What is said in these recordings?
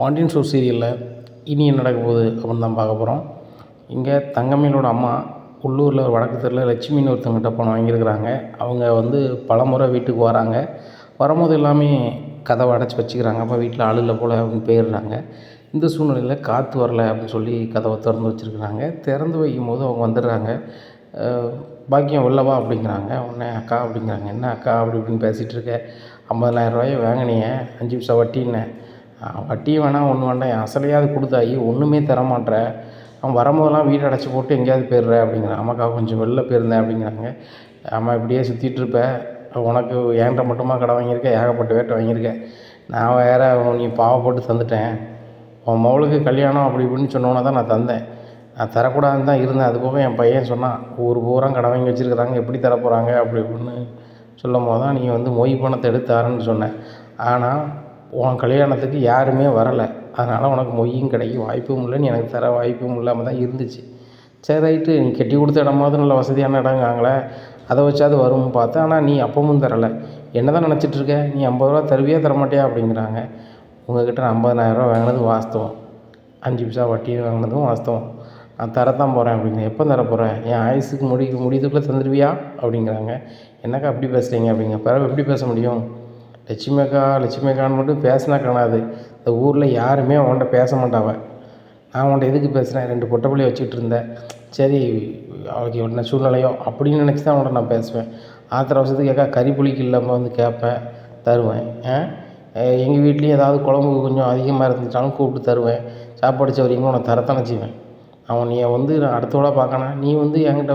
Pandian store சீரியலில் இனி என்ன நடக்க போகுது அப்படின்னு தான் பார்க்க போகிறோம். இங்கே தங்கமயிலோட அம்மா உள்ளூரில் ஒரு வடக்கு தெருவில் லட்சுமின்னு ஒருத்தவங்ககிட்ட பணம் வாங்கியிருக்கிறாங்க. அவங்க பலமுறை வீட்டுக்கு வராங்க. வரும்போது எல்லாமே கதவை அடைச்சி வச்சுக்கிறாங்க. அப்போ வீட்டில் ஆள் இல்லை போல் அப்படின்னு போயிடுறாங்க. இந்த சூழ்நிலையில் காற்று வரல அப்படின்னு சொல்லி கதவை திறந்து வச்சுருக்குறாங்க. திறந்து வைக்கும்போது அவங்க வந்துடுறாங்க. பாக்கியம் உள்ளவா அப்படிங்கிறாங்க. உடனே அக்கா அப்படிங்கிறாங்க. என்ன அக்கா அப்படி இப்படின்னு பேசிகிட்டு இருக்க, 50,000 வாங்கினீங்க, 5 பைசா வட்டின்னேன். வட்டியும் வேணாம் ஒன்றும் வேண்டாம், என் அசலையாவது கொடுத்தாயி ஒன்றுமே தரமாட்ற, அவன் வரும்போதெல்லாம் வீடு அடைச்சி போட்டு எங்கேயாவது போயிடுற அப்படிங்கிறான். ஆமாக்கா கொஞ்சம் வெளில போயிருந்தேன் அப்படிங்கிறாங்க. ஆமாம் இப்படியே சுற்றிட்டுருப்ப, உனக்கு என்கிட்ட மட்டுமா கடை வாங்கியிருக்க, ஏகப்பட்ட வேட்டை வாங்கியிருக்க, நான் வேறு நீ பாவப்பட்டு தந்துட்டேன், உன் மகளுக்கு கல்யாணம் அப்படி இப்படின்னு சொன்னோன்னே தான் நான் தந்தேன், நான் தரக்கூடாதுன்னு தான் இருந்தேன். அதுபோக என் பையன் சொன்னான் ஊர் பூரா கடை வாங்கி வச்சுருக்குறாங்க, எப்படி தரப்போகிறாங்க அப்படி இப்படின்னு சொல்லும் போது தான் நீ மொய் பணத்தை எடுத்து தரேன்னு சொன்னேன். ஆனால் உன் கல்யாணத்துக்கு யாருமே வரலை, அதனால் உனக்கு மொய்யும் கிடைக்க வாய்ப்பும் இல்லை, நீ எனக்கு தர வாய்ப்பும் இல்லாமல் தான் இருந்துச்சு. சரி ரைட்டு, நீ கட்டி கொடுத்த இடமாவது நல்ல வசதியான இடங்காங்களே, அதை வச்சாவது வரும்னு பார்த்தேன், ஆனால் நீ அப்பவும் தரலை. என்ன தான் நினச்சிட்ருக்க, நீ 50 ரூபா தருவியா தரமாட்டியா அப்படிங்கிறாங்க. உங்கள்கிட்ட நான் 50,000 வாங்கினது வாஸ்தவம், 5 பைசா வட்டி வாங்கினதும் வாஸ்தவம், நான் தரத்தான் போகிறேன் அப்படிங்க. எப்போ தரப்போகிறேன், என் ஆயுசுக்கு முடியதுக்குள்ளே தந்துடுவியா அப்படிங்கிறாங்க. என்னக்கா அப்படி பேசுகிறீங்க அப்படிங்க. பிறகு எப்படி பேச முடியும், லட்சுமி அக்கான்னு மட்டும் பேசினா காணாது, இந்த ஊரில் யாருமே அவன்கிட்ட பேச மாட்டாவ. நான் அவன்கிட்ட எதுக்கு பேசுகிறேன், 2 பொட்டை வச்சுக்கிட்டு இருந்தேன், சரி அவளுக்கு என்ன சூழ்நிலையோ அப்படின்னு நினச்சி தான் அவன்கிட்ட நான் பேசுவேன். ஆத்திர அவசரத்துக்கு கேட்கா கறி புளிக்கு இல்லாமல் கேட்பேன், தருவேன். எங்கள் வீட்லேயும் ஏதாவது குழம்பு கொஞ்சம் அதிகமாக இருந்துச்சாலும் கூப்பிட்டு தருவேன். சாப்பாடு சௌகரியங்களும் உனக்கு தரத்தானே செய்வேன். அவன் நான் அடுத்தோட பார்க்கணும், நீ என்கிட்ட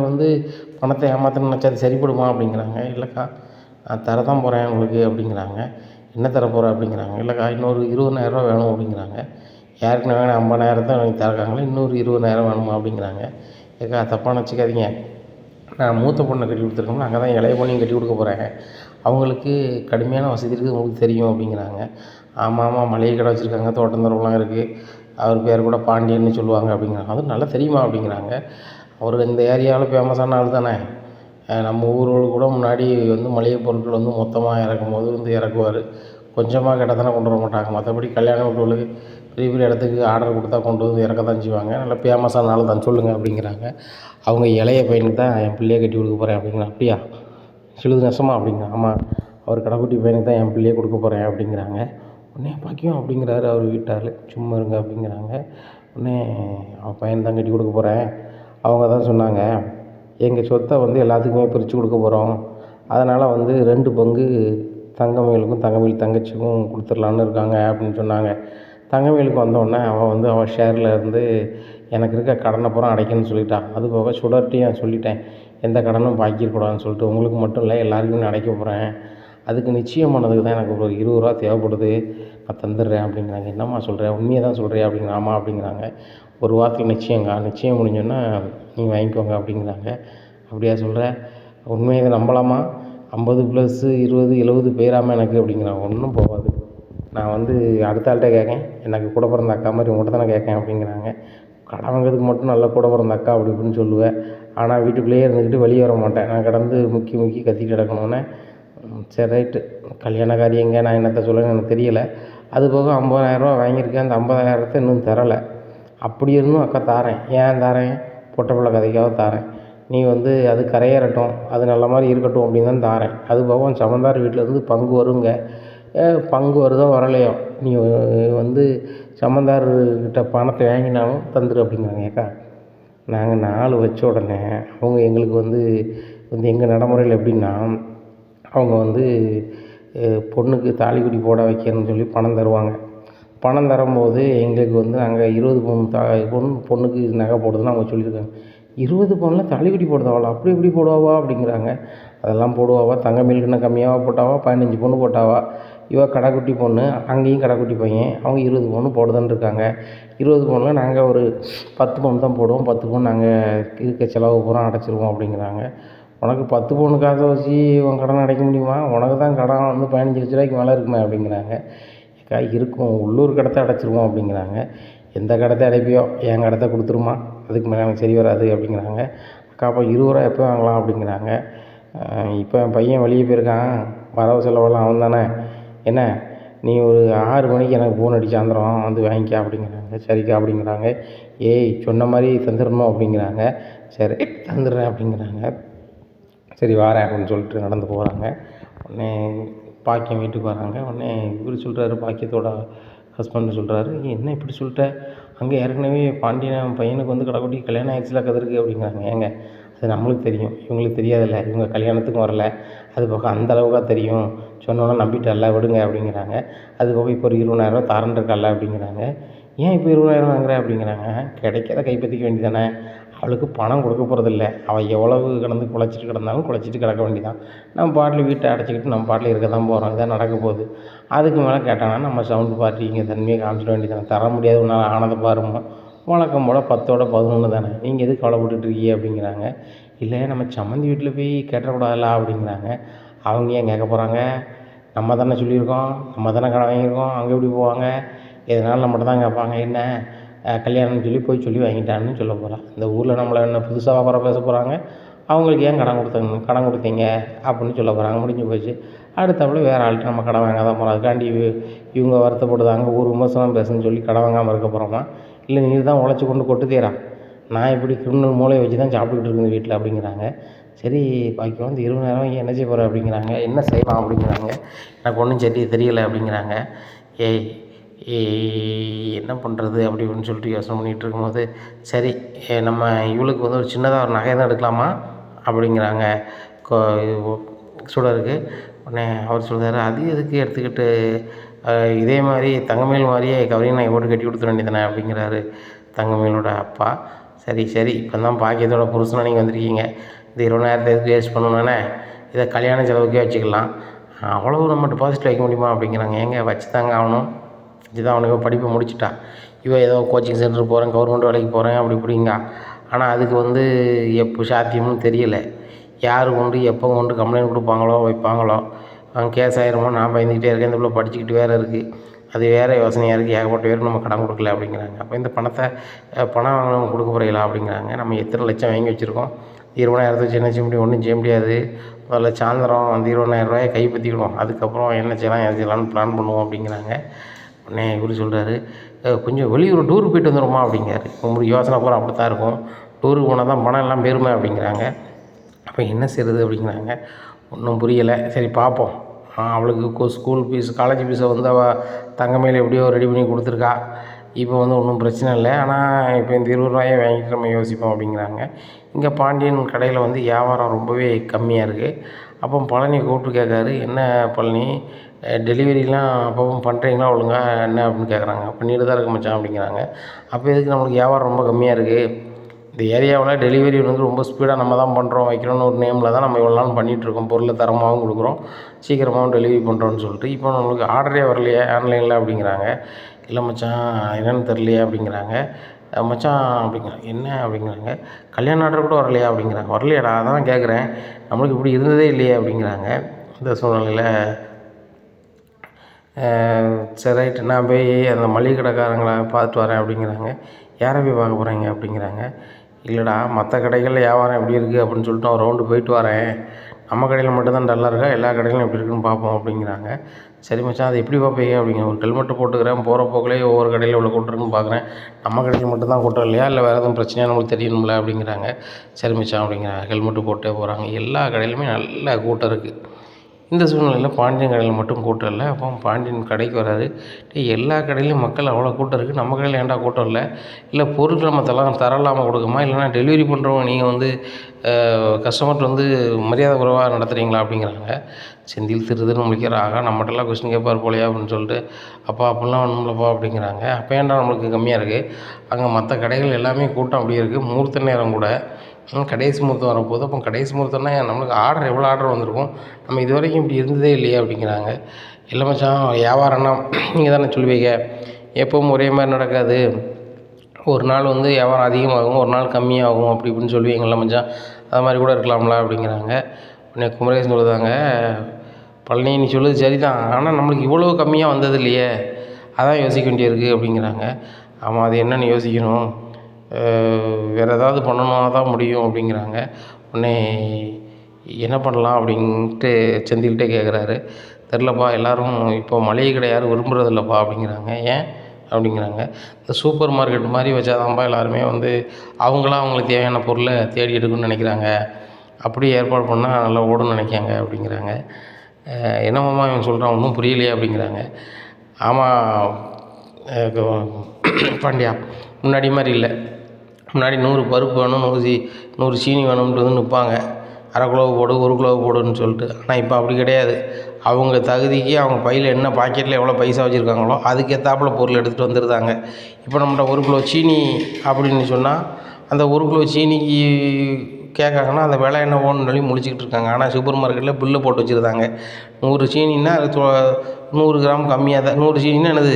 பணத்தை ஏமாற்றணும்னு நினச்சா அது சரிப்படுமா அப்படிங்கிறாங்க. இல்லைக்கா நான் தரதான் போகிறேன் உங்களுக்கு அப்படிங்கிறாங்க. என்ன தரப்போகிற அப்படிங்கிறாங்க. இல்லைக்கா இன்னொரு 20,000 வேணும் அப்படிங்கிறாங்க. யாருக்குன்னு வேணும், 50,000 தான் எனக்கு தரக்காங்களே, இன்னொரு 20,000 வேணுமா அப்படிங்கிறாங்க. ஏக்கா தப்பாக நினச்சிக்காதீங்க, நான் மூத்த பொண்ணை கட்டி கொடுத்துருக்கோம்னா அங்கே தான் இளைய பொண்ணையும் கட்டி கொடுக்க போகிறேன், அவங்களுக்கு கடுமையான வசதி இருக்குது உங்களுக்கு தெரியும் அப்படிங்கிறாங்க. ஆமாம் மளிகை கடை வச்சுருக்காங்க, தோட்டந்தரவுலாம் இருக்குது, அவர் பேர் கூட பாண்டியன்னு சொல்லுவாங்க அப்படிங்கிறாங்க. அதுவும் நல்லா தெரியுமா அப்படிங்கிறாங்க. அவர் இந்த ஏரியாவில் ஃபேமஸான ஆள் தானே, நம்ம ஊரோடு கூட முன்னாடி மளிகை பொருட்கள் மொத்தமாக இறக்கும்போது இறக்குவார், கொஞ்சமாக கேட்டால் தானே கொண்டு வர மாட்டாங்க. மற்றபடி கல்யாண வீட்டுகளுக்கு பெரிய பெரிய இடத்துக்கு ஆர்டர் கொடுத்தா கொண்டு இறக்க தான் செய்வாங்க, நல்லா ஃபேமஸான ஆள் தான் சொல்லுங்கள் அப்படிங்கிறாங்க. அவங்க இளைய பையனுக்கு தான் என் பிள்ளையை கட்டி கொடுக்க போகிறேன் அப்படிங்கிறாங்க. அப்படியா சிழுது நெசமா அப்படிங்கிறாங்க. ஆமாம் அவர் கடைக்குட்டி பையனுக்கு தான் என் பிள்ளையை கொடுக்க போகிறேன் அப்படிங்கிறாங்க. உடனே பாக்கியம் அப்படிங்கிறாரு அவர் வீட்டார். சும்மா இருங்க அப்படிங்கிறாங்க. உடனே அவன் பையன் தான் கட்டி கொடுக்க போகிறேன், அவங்க தான் சொன்னாங்க எங்கள் சொத்தை எல்லாத்துக்குமே பிரித்து கொடுக்க போகிறோம், அதனால் 2 பங்கு தங்கமயிலுக்கும் தங்கமயில் தங்கச்சிக்கும் கொடுத்துடலான்னு இருக்காங்க அப்படின்னு சொன்னாங்க. தங்கமயிலுக்கு வந்தோடனே அவள் ஷேரில் இருந்து எனக்கு இருக்க கடனை பூரா அடைக்கணும்னு சொல்லிட்டான். அது போக சுடர்ட்டையும் சொல்லிட்டேன், எந்த கடனும் பாக்கிடக்கூடாதுன்னு சொல்லிட்டு, உங்களுக்கு மட்டும் இல்லை எல்லாருக்குமே அடைக்க போகிறேன், அதுக்கு நிச்சயம் பண்ணதுக்கு தான் எனக்கு ஒரு 20 ரூபா தேவைப்படுது, நான் தந்துடுறேன் அப்படிங்கிறாங்க. என்னம்மா சொல்கிறேன், உண்மையை தான் சொல்கிறேன் அப்படிங்கிற. ஆமாம் அப்படிங்கிறாங்க. ஒரு வாரத்தில் நிச்சயம் முடிஞ்சோன்னா நீங்கள் வாங்கிக்கோங்க அப்படிங்கிறாங்க. அப்படியா சொல்கிற, உண்மையை இதை நம்பலாமா, 50 + 20 70 போயிடாமல் எனக்கு அப்படிங்கிறாங்க. ஒன்றும் போகாது, நான் அடுத்த ஆள்கிட்ட கேட்கேன், எனக்கு கூட பிறந்த அக்கா மாதிரி உங்கள்கிட்ட தானே கேட்கேன் அப்படிங்கிறாங்க. கடன் வாங்கிறதுக்கு மட்டும் நல்லா கூட பிறந்த அக்கா அப்படி இப்படின்னு சொல்லுவேன், ஆனால் வீட்டுக்குள்ளேயே இருந்துக்கிட்டு வெளியே வர மாட்டேன், நான் கடந்து முக்கி கத்திட்டு கிடக்கணுன்னு. சரி ரைட்டு, கல்யாண காரியங்க நான் என்னத்தை சொல்லுன்னு எனக்கு தெரியலை. அது போக 50,000 வாங்கியிருக்கேன், அந்த 50,000 இன்னும் தரலை, அப்படி இருந்தும் அக்கா தாரேன், ஏன் தாரேன், பொட்டை பிள்ளை கதைக்காக தாரேன், நீ அது கரையேறட்டும், அது நல்ல மாதிரி இருக்கட்டும் அப்படின்னு தான் தாரேன். அது போக சமந்தார் வீட்டிலேருந்து பங்கு வருங்க, பங்கு வருதோ வரலையோ, நீ சமந்தார்கிட்ட பணத்தை வாங்கினாலும் தந்துடு அப்படிங்கிறாங்க. ஏக்கா நாங்கள் 4 வச்ச உடனே அவங்க எங்களுக்கு எங்கள் நடைமுறையில் எப்படின்னா, அவங்க பொண்ணுக்கு தாலிக்குடி போட வைக்கிறேன்னு சொல்லி பணம் தருவாங்க. பணம் தரும்போது எங்களுக்கு அங்கே 20 பவுன் பொண்ணுக்கு நகை போடுதுன்னு அவங்க சொல்லியிருக்காங்க. 20 பவுனில் தாலிக்குடி போடுதாவளா, அப்படி இப்படி போடுவாவா அப்படிங்கிறாங்க. அதெல்லாம் போடுவாவா, தங்கமயிலுக்குன்னு கம்மியாக போட்டாவா, 15 பவுன் போட்டாவா, இவள் கடைக்குட்டி பொண்ணு, அங்கேயும் கடைக்குட்டி பையன், அவங்க 20 பவுன் போடுதான்னு இருக்காங்க. 20 பவுனில் நாங்கள் ஒரு 10 பவுன் தான் போடுவோம், 10 பவுன் நாங்கள் இருக்க செலவு பூரா அடைச்சிருவோம் அப்படிங்கிறாங்க. உனக்கு 10 பவுன் காசை வச்சு உன் கடன் அடைக்க முடியுமா, உனக்கு தான் கடன் 15 லட்ச ரூபாய்க்கு மேலே இருக்குமே அப்படிங்கிறாங்க. ஏக்கா இருக்கும், உள்ளூர் கடத்தை அடைச்சிருவோம் அப்படிங்கிறாங்க. எந்த கடத்தை அடைப்பியோ என் கடத்தை கொடுத்துருமா, அதுக்கு மேலே எனக்கு சரி வராது அப்படிங்கிறாங்க. அக்கா அப்போ 20 ரூபா எப்போ வாங்கலாம் அப்படிங்கிறாங்க. இப்போ என் பையன் வெளியே போயிருக்கான், வரவு செலவெல்லாம் அவன் தானே, என்ன நீ ஒரு 6 மணிக்கு எனக்கு ஃபோன் அடி சாயந்தரம் வந்து வாங்கிக்க அப்படிங்கிறாங்க. சரிக்கா அப்படிங்கிறாங்க. ஏய் சொன்ன மாதிரி தந்துடணும் அப்படிங்கிறாங்க. சரி தந்துடுறேன் அப்படிங்கிறாங்க. சரி வாரேன் அப்படின்னு சொல்லிட்டு நடந்து போகிறாங்க. உடனே பாக்கியம் வீட்டுக்கு வராங்க. உடனே இவர் சொல்கிறாரு, பாக்கியத்தோட ஹஸ்பண்ட் சொல்கிறாரு, என்ன இப்படி சொல்லிட்ட, அங்கே ஏற்கனவே பாண்டியன் பையனுக்கு வந்து கடைக்குட்டி கல்யாணம் ஆயிடுச்சுல கதிருக்கு அப்படிங்கிறாங்க. ஏங்க அது நம்மளுக்கு தெரியும், இவங்களுக்கு தெரியாதில்ல, இவங்க கல்யாணத்துக்கும் வரல, அது போக அந்த அளவுக்காக தெரியும், சொன்னோன்னே நம்பிட்டல்ல விடுங்க அப்படிங்கிறாங்க. அது போக இப்போ ஒரு 20,000 தரேன் இருக்கால அப்படிங்கிறாங்க. ஏன் இப்போ 20,000 வாங்குற அப்படிங்கிறாங்க. கிடைக்கிறத கைப்பற்றிக்க வேண்டியதானே, அவளுக்கு பணம் கொடுக்க போகிறதில்ல, அவள் எவ்வளவு கிடந்து குழைச்சிட்டு கிடந்தாலும் குழைச்சிட்டு கிடக்க வேண்டியதான், நம்ம பாட்டில் வீட்டை அடைச்சிக்கிட்டு நம்ம பாட்டில் இருக்க தான் போகிறோம், இதான் நடக்க போகுது. அதுக்கு மேலே கேட்டாங்கன்னா நம்ம சவுண்டு பார்ட்டி இங்கே தன்மையை காமிச்சிட வேண்டியதானே, தர முடியாது ஒன்றால் ஆனதை பாருங்க, வழக்கம் போல் 10ஓட 11 தானே, நீங்கள் எதுக்கு கவலைப்பட்டுட்டு இருக்கீங்க அப்படிங்கிறாங்க. இல்லை நம்ம சம்மந்தி வீட்டில் போய் கேட்டக்கூடாதுல்ல அப்படிங்கிறாங்க. அவங்க ஏன் கேட்க போகிறாங்க, நம்ம தானே சொல்லியிருக்கோம், நம்ம தானே கடை வாங்கியிருக்கோம், அங்கே எப்படி போவாங்க, எதனாலும் நம்மகிட்ட தான் கேட்பாங்க, என்ன கல்யாணம்னு சொல்லி போய் சொல்லி வாங்கிட்டான்னு சொல்ல போகிறான். இந்த ஊரில் நம்மளை என்ன புதுசாக வர பேச போகிறாங்க, அவங்களுக்கு ஏன் கடன் கொடுத்தீங்க அப்படின்னு சொல்ல போகிறாங்க. முடிஞ்சு போச்சு. அடுத்தப்பல வேறு ஆள்கிட்ட நம்ம கடன் வாங்க தான் போகிறோம். அதுக்காண்டி இவங்க வருத்தப்படுதாங்க, ஒரு விமர்சனம் பேசுன்னு சொல்லி கடன் வாங்காமல் இருக்க போகிறோமா, இல்லை நீ தான் உழைச்சி கொண்டு கொட்டுதேரா, நான் இப்படி கிரிமினல் மூளையை வச்சு தான் சாப்பிட்டுக்கிட்டு இருக்குது வீட்டில் அப்படிங்கிறாங்க. சரி பாக்கியம் வந்து 20,000 என்ன செய்ய போகிற அப்படிங்கிறாங்க. என்ன செய்யலாம் அப்படிங்கிறாங்க. எனக்கு ஒன்றும் சரி தெரியலை அப்படிங்கிறாங்க. ஏய் என்ன பண்ணுறது அப்படி இப்படின்னு சொல்லிட்டு யோசனை பண்ணிகிட்டு இருக்கும்போது, சரி நம்ம இவளுக்கு வந்து ஒரு சின்னதாக ஒரு நகை தான் எடுக்கலாமா அப்படிங்கிறாங்க சுடருக்கு. உடனே அவர் சொல்கிறாரு, அது எதுக்கு எடுத்துக்கிட்டு இதே மாதிரி தங்கமயில் மாதிரியே கவரிங் நகை போட்டு கட்டி கொடுத்துட வேண்டியதானே அப்படிங்கிறாரு தங்கமயிலோட அப்பா. சரி இப்போ தான் பாக்கியத்தோட புருஷனை நீங்கள் வந்திருக்கீங்க, இந்த 20,000 எதுக்கு வேஸ்ட் பண்ணணுன்னே, இதை கல்யாண செலவுக்கே வச்சுக்கலாம், அவ்வளவு நம்ம டெபாசிட் வைக்க முடியுமா அப்படிங்கிறாங்க. ஏங்க வச்சு தாங்க ஆகணும், வச்சு தான் அவனுக்கு படிப்பை முடிச்சுட்டான், இவன் ஏதோ கோச்சிங் சென்டர் போகிறேன், கவர்மெண்ட் வேலைக்கு போகிறேன் அப்படி இப்படிங்க. ஆனால் அதுக்கு வந்து எப்போ சாத்தியம்னு தெரியலை, யார் கொண்டு எப்போ கொண்டு கம்ப்ளைண்ட் கொடுப்பாங்களோ வைப்பாங்களோ, அவன் கேஸ் ஆயிருமோ, நான் பயந்துக்கிட்டே இருக்கேன், இந்த பிள்ளை படிச்சுக்கிட்டு வேறு இருக்குது, அது வேறு யோசனையாக இருக்குது, ஏகப்பட்ட பேருக்கு நம்ம கடன் கொடுக்கல அப்படிங்கிறாங்க. அப்போ இந்த பணம் வாங்கினவங்க கொடுக்க போகிறீங்களா அப்படிங்கிறாங்க. நம்ம எத்தனை லட்சம் வாங்கி வச்சுருக்கோம், 20,000 வச்சு என்ன செய்ய முடியும், ஒன்றும் செய்ய முடியாது, முதல்ல சாயந்தரம் அந்த 20,000 கைப்பற்றிக்கணும், அதுக்கப்புறம் என்ன செய்யலாம் எது செய்யலாம்னு பிளான் பண்ணுவோம் அப்படிங்கிறாங்க. உடனே இவர் சொல்கிறாரு, கொஞ்சம் வெளியூர் டூருக்கு போயிட்டு வந்துடுமா அப்படிங்கிறாரு. உங்களுக்கு யோசனை பூரா அப்படி தான் இருக்கும், டூருக்கு போனால் தான் பணம் எல்லாம் பெருமை அப்படிங்கிறாங்க. அப்போ என்ன செய்கிறது அப்படிங்கிறாங்க. ஒன்றும் புரியலை. சரி பார்ப்போம், அவளுக்கு ஸ்கூல் ஃபீஸ் காலேஜ் ஃபீஸை வந்து அவள் தங்கமயில் எப்படியோ ரெடி பண்ணி கொடுத்துருக்கா, இப்போ வந்து ஒன்றும் பிரச்சனை இல்லை, ஆனால் இப்போ இந்த 20,000 வாங்கிட்டு நம்ம யோசிப்போம் அப்படிங்கிறாங்க. இங்கே பாண்டியன் கடையில் வந்து வியாபாரம் ரொம்பவே கம்மியாக இருக்குது. அப்போ பழனி கூப்பிட்டு கேட்காரு, என்ன பழனி டெலிவரிலாம் அப்பப்போ பண்ணுறீங்களா ஒழுங்கா என்ன அப்படின்னு கேட்குறாங்க. பண்ணிட்டு தான் இருக்க மச்சான் அப்படிங்கிறாங்க. அப்போ எதுக்கு நம்மளுக்கு வியாபாரம் ரொம்ப கம்மியாக இருக்குது, இந்த ஏரியாவில் டெலிவரி வந்து ரொம்ப ஸ்பீடாக நம்ம தான் பண்ணுறோம் வைக்கிறோன்னு ஒரு நேமில் தான் நம்ம இவ்வளோ நாள் பண்ணிகிட்ருக்கோம், பொருளை தரமாகவும் கொடுக்குறோம், சீக்கிரமாகவும் டெலிவரி பண்ணுறோன்னு சொல்லிட்டு, இப்போ நம்மளுக்கு ஆர்டரே வரலையே ஆன்லைனில் அப்படிங்கிறாங்க. இல்லை மச்சான் என்னென்னு தெரியலையே அப்படிங்கிறாங்க. மச்சான் அப்படிங்கிறாங்க. என்ன அப்படிங்கிறாங்க. கல்யாண ஆர்டர் கூட வரலையா அப்படிங்கிறாங்க. வரலையாடா, அதான் கேட்குறேன், நம்மளுக்கு இப்படி இருந்ததே இல்லையே அப்படிங்கிறாங்க. இந்த சூழ்நிலையில் சரி ரைட்டு, நான் போய் அந்த மளிகை கடைக்காரங்களை பார்த்துட்டு வரேன் அப்படிங்கிறாங்க. யாரை போய் பார்க்க போகிறீங்க அப்படிங்கிறாங்க. இல்லைடா மற்ற கடைகளில் வியாபாரம் எப்படி இருக்குது அப்படின்னு சொல்லிட்டு ஒரு ரவுண்டு போயிட்டு வரேன், நம்ம கடையில் மட்டும்தான் டல்லாக இருக்கா, எல்லா கடையிலும் எப்படி இருக்குன்னு பார்ப்போம் அப்படிங்கிறாங்க. சரி மச்சான் அதை எப்படி பார்ப்பீங்க அப்படிங்க. ஒரு ஹெல்மெட்டை போட்டுக்கிறேன், போகிற போக்கிலே ஒவ்வொரு கடையில் இவ்வளோ கூட்டிருக்குன்னு பார்க்குறேன், நம்ம கடையில் மட்டும்தான் கூட்டம் இல்லையா, இல்லை வேறு எதுவும் பிரச்சனையாக நம்மளுக்கு தெரியணும்ல அப்படிங்கிறாங்க. சரி மச்சான் அப்படிங்கிறாங்க. ஹெல்மெட்டு போட்டே போகிறாங்க. எல்லா கடையிலுமே நல்ல கூட்டம் இருக்குது. இந்த சூழ்நிலையில் பாண்டியன் கடையில் மட்டும் கூட்டம் இல்லை. அப்போ பாண்டியன் கடைக்கு வராது, எல்லா கடையிலையும் மக்கள் அவ்வளோ கூட்டம் இருக்குது, நம்ம கடையில் ஏன்டா கூட்டம் இல்லை, இல்லை பொருட்கள் நம்ம தரலாமல் கொடுக்குமா, இல்லைனா டெலிவரி பண்ணுறவங்க நீங்கள் வந்து கஸ்டமர்கிட்ட வந்து மரியாதை குறைவாக நடத்துகிறீங்களா அப்படிங்கிறாங்க. செந்தில் திருதுன்னு முடிக்கிற, ஆகா நம்மகிட்டலாம் கொஸ்டின் கேட்பார் போலையா அப்படின்னு சொல்லிட்டு, அப்பா அப்படிலாம் ஒன்றும்லப்பா அப்படிங்கிறாங்க. அப்போ ஏன்டா நம்மளுக்கு கம்மியாக இருக்குது, அங்கே மற்ற கடைகள் எல்லாமே கூட்டம் அப்படியே இருக்குது, முகூர்த்த நேரம் கூட கடைசி முகூர்த்தம் வரப்போகுது, அப்போ கடைசி முகூர்த்தம்னா நம்மளுக்கு ஆர்டர் எவ்வளோ ஆர்டர் வந்திருக்கும், நம்ம இது வரைக்கும் இப்படி இருந்ததே இல்லையே அப்படிங்கிறாங்க. இல்லை மச்சான் வியாபாரம்னா நீங்கள் தானே சொல்லுவீங்க, எப்பவும் ஒரே மாதிரி நடக்காது, ஒரு நாள் வந்து வியாபாரம் அதிகமாகும், ஒரு நாள் கம்மியாகும் அப்படி இப்படின்னு சொல்லுவீங்களா மச்சான், அது மாதிரி கூட இருக்கலாம்ல அப்படிங்கிறாங்க. உடனே குமரேசன் சொல்லுதாங்க, பழனி நீ சொல்லுது சரி தான், ஆனால் நம்மளுக்கு இவ்வளோ கம்மியாக வந்தது இல்லையே, அதான் யோசிக்க வேண்டியிருக்கு அப்படிங்கிறாங்க. ஆமாம் அது என்னென்னு யோசிக்கணும், வேறு ஏதாவது பண்ணணும்னா தான் முடியும் அப்படிங்கிறாங்க. உடனே என்ன பண்ணலாம் அப்படின்ட்டு செந்தில்கிட்டே கேட்குறாரு. தெரிலப்பா, எல்லோரும் இப்போ மளிகை கடை யாரும் விரும்புகிறதில்லப்பா அப்படிங்கிறாங்க. ஏன் அப்படிங்கிறாங்க. இந்த சூப்பர் மார்க்கெட் மாதிரி வச்சாதான்ப்பா எல்லாருமே வந்து அவங்களா அவங்களுக்கு தேவையான பொருளை தேடி எடுக்கணும்னு நினைக்கிறாங்க. அப்படி ஏற்பாடு பண்ணால் நல்லா ஓடும்னு நினைக்காங்க அப்படிங்கிறாங்க. என்னமாம்மா இவன் சொல்கிறான், ஒன்றும் புரியலையே அப்படிங்கிறாங்க. ஆமாம் பாண்டியா, முன்னாடி மாதிரி இல்லை. முன்னாடி 100 பருப்பு வேணும், 100 சீனி வேணும்ன்ட்டு வந்து நிற்பாங்க. அரை கிலோ போடு, 1 கிலோ போடுன்னு சொல்லிட்டு. ஆனால் இப்போ அப்படி கிடையாது. அவங்க தகுதிக்கு அவங்க பையில் என்ன பாக்கெட்டில் எவ்வளோ பைசா வச்சுருக்காங்களோ அதுக்கேற்றாப்புல பொருள் எடுத்துகிட்டு வந்துடுறாங்க. இப்போ நம்மகிட்ட 1 கிலோ சீனி அப்படின்னு சொன்னால் அந்த 1 கிலோ சீனிக்கு கேட்காங்கன்னா அந்த விலை என்ன ஓன்னு சொல்லி முழிச்சிக்கிட்டு இருக்காங்க. ஆனால் சூப்பர் மார்க்கெட்டில் பில்லை போட்டு வச்சுருந்தாங்க. 100 சீனின்னா அது 100 கிராம் கம்மியாக தான். 100 சீனின்னா என்னது,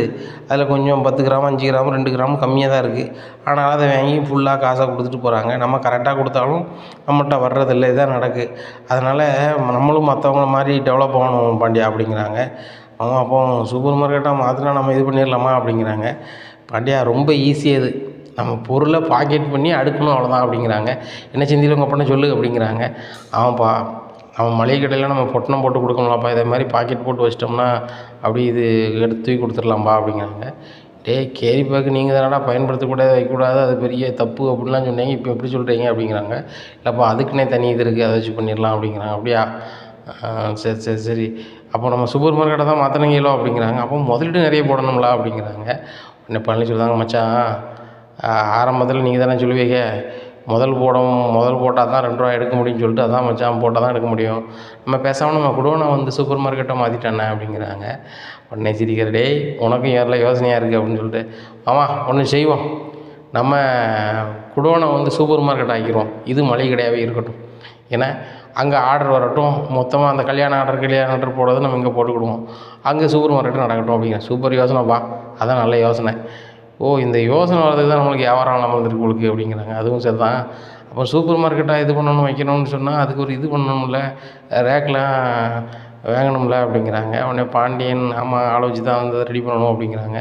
அதில் கொஞ்சம் 10 கிராம் 5 கிராம் 2 கிராம் கம்மியாக தான் இருக்குது. ஆனால் அதை வாங்கி ஃபுல்லாக காசாக கொடுத்துட்டு போகிறாங்க. நம்ம கரெக்டாக கொடுத்தாலும் நம்மகிட்ட வர்றதில்லை. இதான் நடக்குது. அதனால் நம்மளும் மற்றவங்கள மாதிரி டெவலப் ஆகணும் பாண்டியா அப்படிங்கிறாங்க. ஆமாம், அப்போ சூப்பர் மார்க்கெட்டாக மாற்றினா நம்ம இது பண்ணிடலாமா அப்படிங்கிறாங்க. பாண்டியா, ரொம்ப ஈஸி அது. நம்ம பொருளை பாக்கெட் பண்ணி அடுக்கணும், அவ்வளோதான் அப்படிங்கிறாங்க. என்ன செந்தில் உங்கள் அப்பனை சொல்லு அப்படிங்கிறாங்க. ஆமாப்பா, அவன் மளிகை கடையில் நம்ம பொட்டணம் போட்டு கொடுக்கணும்லாப்பா, இதே மாதிரி பாக்கெட் போட்டு வச்சிட்டோம்னா அப்படி இது எடுத்து தூக்கி கொடுத்துடலாம்ப்பா அப்படிங்கிறாங்க. டேய் கேரி பேக்கு நீங்கள் தானடா பயன்படுத்தக்கூடாது, வைக்கக்கூடாது, அது பெரிய தப்பு அப்படின்லாம் சொன்னீங்க, இப்போ எப்படி சொல்கிறீங்க அப்படிங்கிறாங்க. இல்லைப்பா, அதுக்குன்னே தனி இது இருக்குது, அதை வச்சு பண்ணிடலாம் அப்படிங்கிறாங்க. அப்படியா, சரி சரி சரி, அப்போ நம்ம சூப்பர் மார்க்கெட்டை தான் மாற்றினீங்களோ அப்படிங்கிறாங்க. அப்போ முதலீடு நிறைய போடணும்ல அப்படிங்கிறாங்க. உடனே பழனி சொல்லுவாங்க, மச்சான் ஆரம்பத்தில் நீங்கள் தானே சொல்லுவீங்க, முதல் போட்டால் தான் ₹2 எடுக்க முடியும்னு சொல்லிட்டு, அதான் மச்சான் போட்டால் தான் எடுக்க முடியும். நம்ம பேசாமல் நம்ம குடோனை வந்து சூப்பர் மார்க்கெட்டை மாற்றிட்டானே அப்படிங்கிறாங்க. உடனே சிரிக்கிற, டேய் உனக்கும் யாரில் யோசனையாக இருக்குது அப்படின்னு சொல்லிட்டு, ஆமாம் ஒன்று செய்வோம், நம்ம குடோனை வந்து சூப்பர் மார்க்கெட் ஆக்கிடுவோம், இது மளிகை கடையாகவே இருக்கட்டும். ஏன்னா அங்கே ஆர்டர் வரட்டும், மொத்தமாக அந்த கல்யாண ஆர்டர் போடுறது நம்ம இங்கே போட்டுக்கிடுவோம், அங்கே சூப்பர் மார்க்கெட்டு நடக்கட்டும் அப்படிங்கிற சூப்பர் யோசனைப்பா, அதான் நல்ல யோசனை. ஓ, இந்த யோசனை வர்றதுக்கு தான் நம்மளுக்கு வியாபாரம் இல்லாமல் இருந்திருக்கு உங்களுக்கு அப்படிங்கிறாங்க. அதுவும் சரி தான். அப்போ சூப்பர் மார்க்கெட்டாக இது பண்ணணும் வைக்கணும்னு சொன்னால் அதுக்கு ஒரு இது பண்ணணும்ல, ரேக்லாம் வாங்கணும்ல அப்படிங்கிறாங்க. உடனே பாண்டியன், ஆமாம் ஆளை வச்சு தான் வந்து ரெடி பண்ணணும் அப்படிங்கிறாங்க.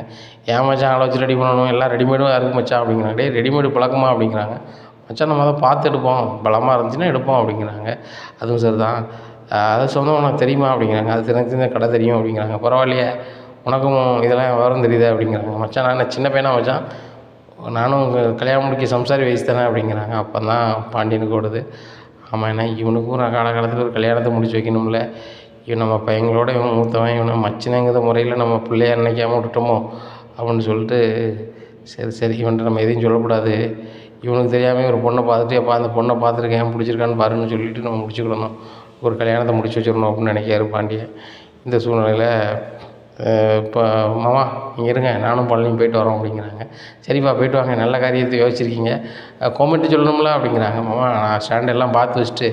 ஏன் மச்சான் ஆளை வச்சு ரெடி பண்ணணும், எல்லாம் ரெடிமேடும் இருக்குது மச்சான் அப்படிங்கிறாங்க. டேய் ரெடிமேடு பழக்கமா அப்படிங்கிறாங்க. மச்சான் நம்ம அதை பார்த்து எடுப்போம், பலமாக இருந்துச்சுன்னா எடுப்போம் அப்படிங்கிறாங்க. அதுவும் சரி தான். அதை சொன்னால் உனக்கு தெரியுமா அப்படிங்கிறாங்க. அது தெரிஞ்ச கடை தெரியும் அப்படிங்கிறாங்க. பரவாயில்லையே, உனக்கும் இதெல்லாம் விவரம் தெரியுது அப்படிங்கிறாங்க. மச்சான் நான் என்ன சின்ன பையனா மச்சான், நானும் கல்யாணம் முடிக்க சம்சாரி வயசு தானே அப்படிங்கிறாங்க. அப்போ தான் பாண்டியனுக்கு ஓடுது, ஆமாம் என்ன இவனுக்கும் நான் காலகாலத்தில் ஒரு கல்யாணத்தை முடிச்சு வைக்கணும்ல, இவன் நம்ம பையங்களோட இவன் மூத்தவன், இவனை மச்சினங்கிற முறையில் நம்ம பிள்ளைய நினைக்காம விட்டுட்டோமோ அப்படின்னு சொல்லிட்டு, சரி சரி இவன்கிட்ட நம்ம எதையும் சொல்லக்கூடாது, இவனுக்கு தெரியாமல் ஒரு பொண்ணை பார்த்துட்டு, எப்போ அந்த பொண்ணை பார்த்துருக்கேன் பிடிச்சிருக்கான்னு பாருன்னு சொல்லிவிட்டு நம்ம முடிச்சுக்கிடணும், ஒரு கல்யாணத்தை முடிச்சு வச்சிடணும் அப்படின்னு நினைக்காரு பாண்டியன். இந்த சூழ்நிலையில் இப்போ மாமா இங்கே இருங்க, நானும் பழனியும் போயிட்டு வரோம் அப்படிங்கிறாங்க. சரிப்பா போயிட்டு வாங்க, நல்ல காரியத்தை யோசிச்சிருக்கீங்க, கோமேட்டு சொல்லணும்ல அப்படிங்கிறாங்க. மாமா நான் ஸ்டாண்டெல்லாம் பார்த்து வச்சுட்டு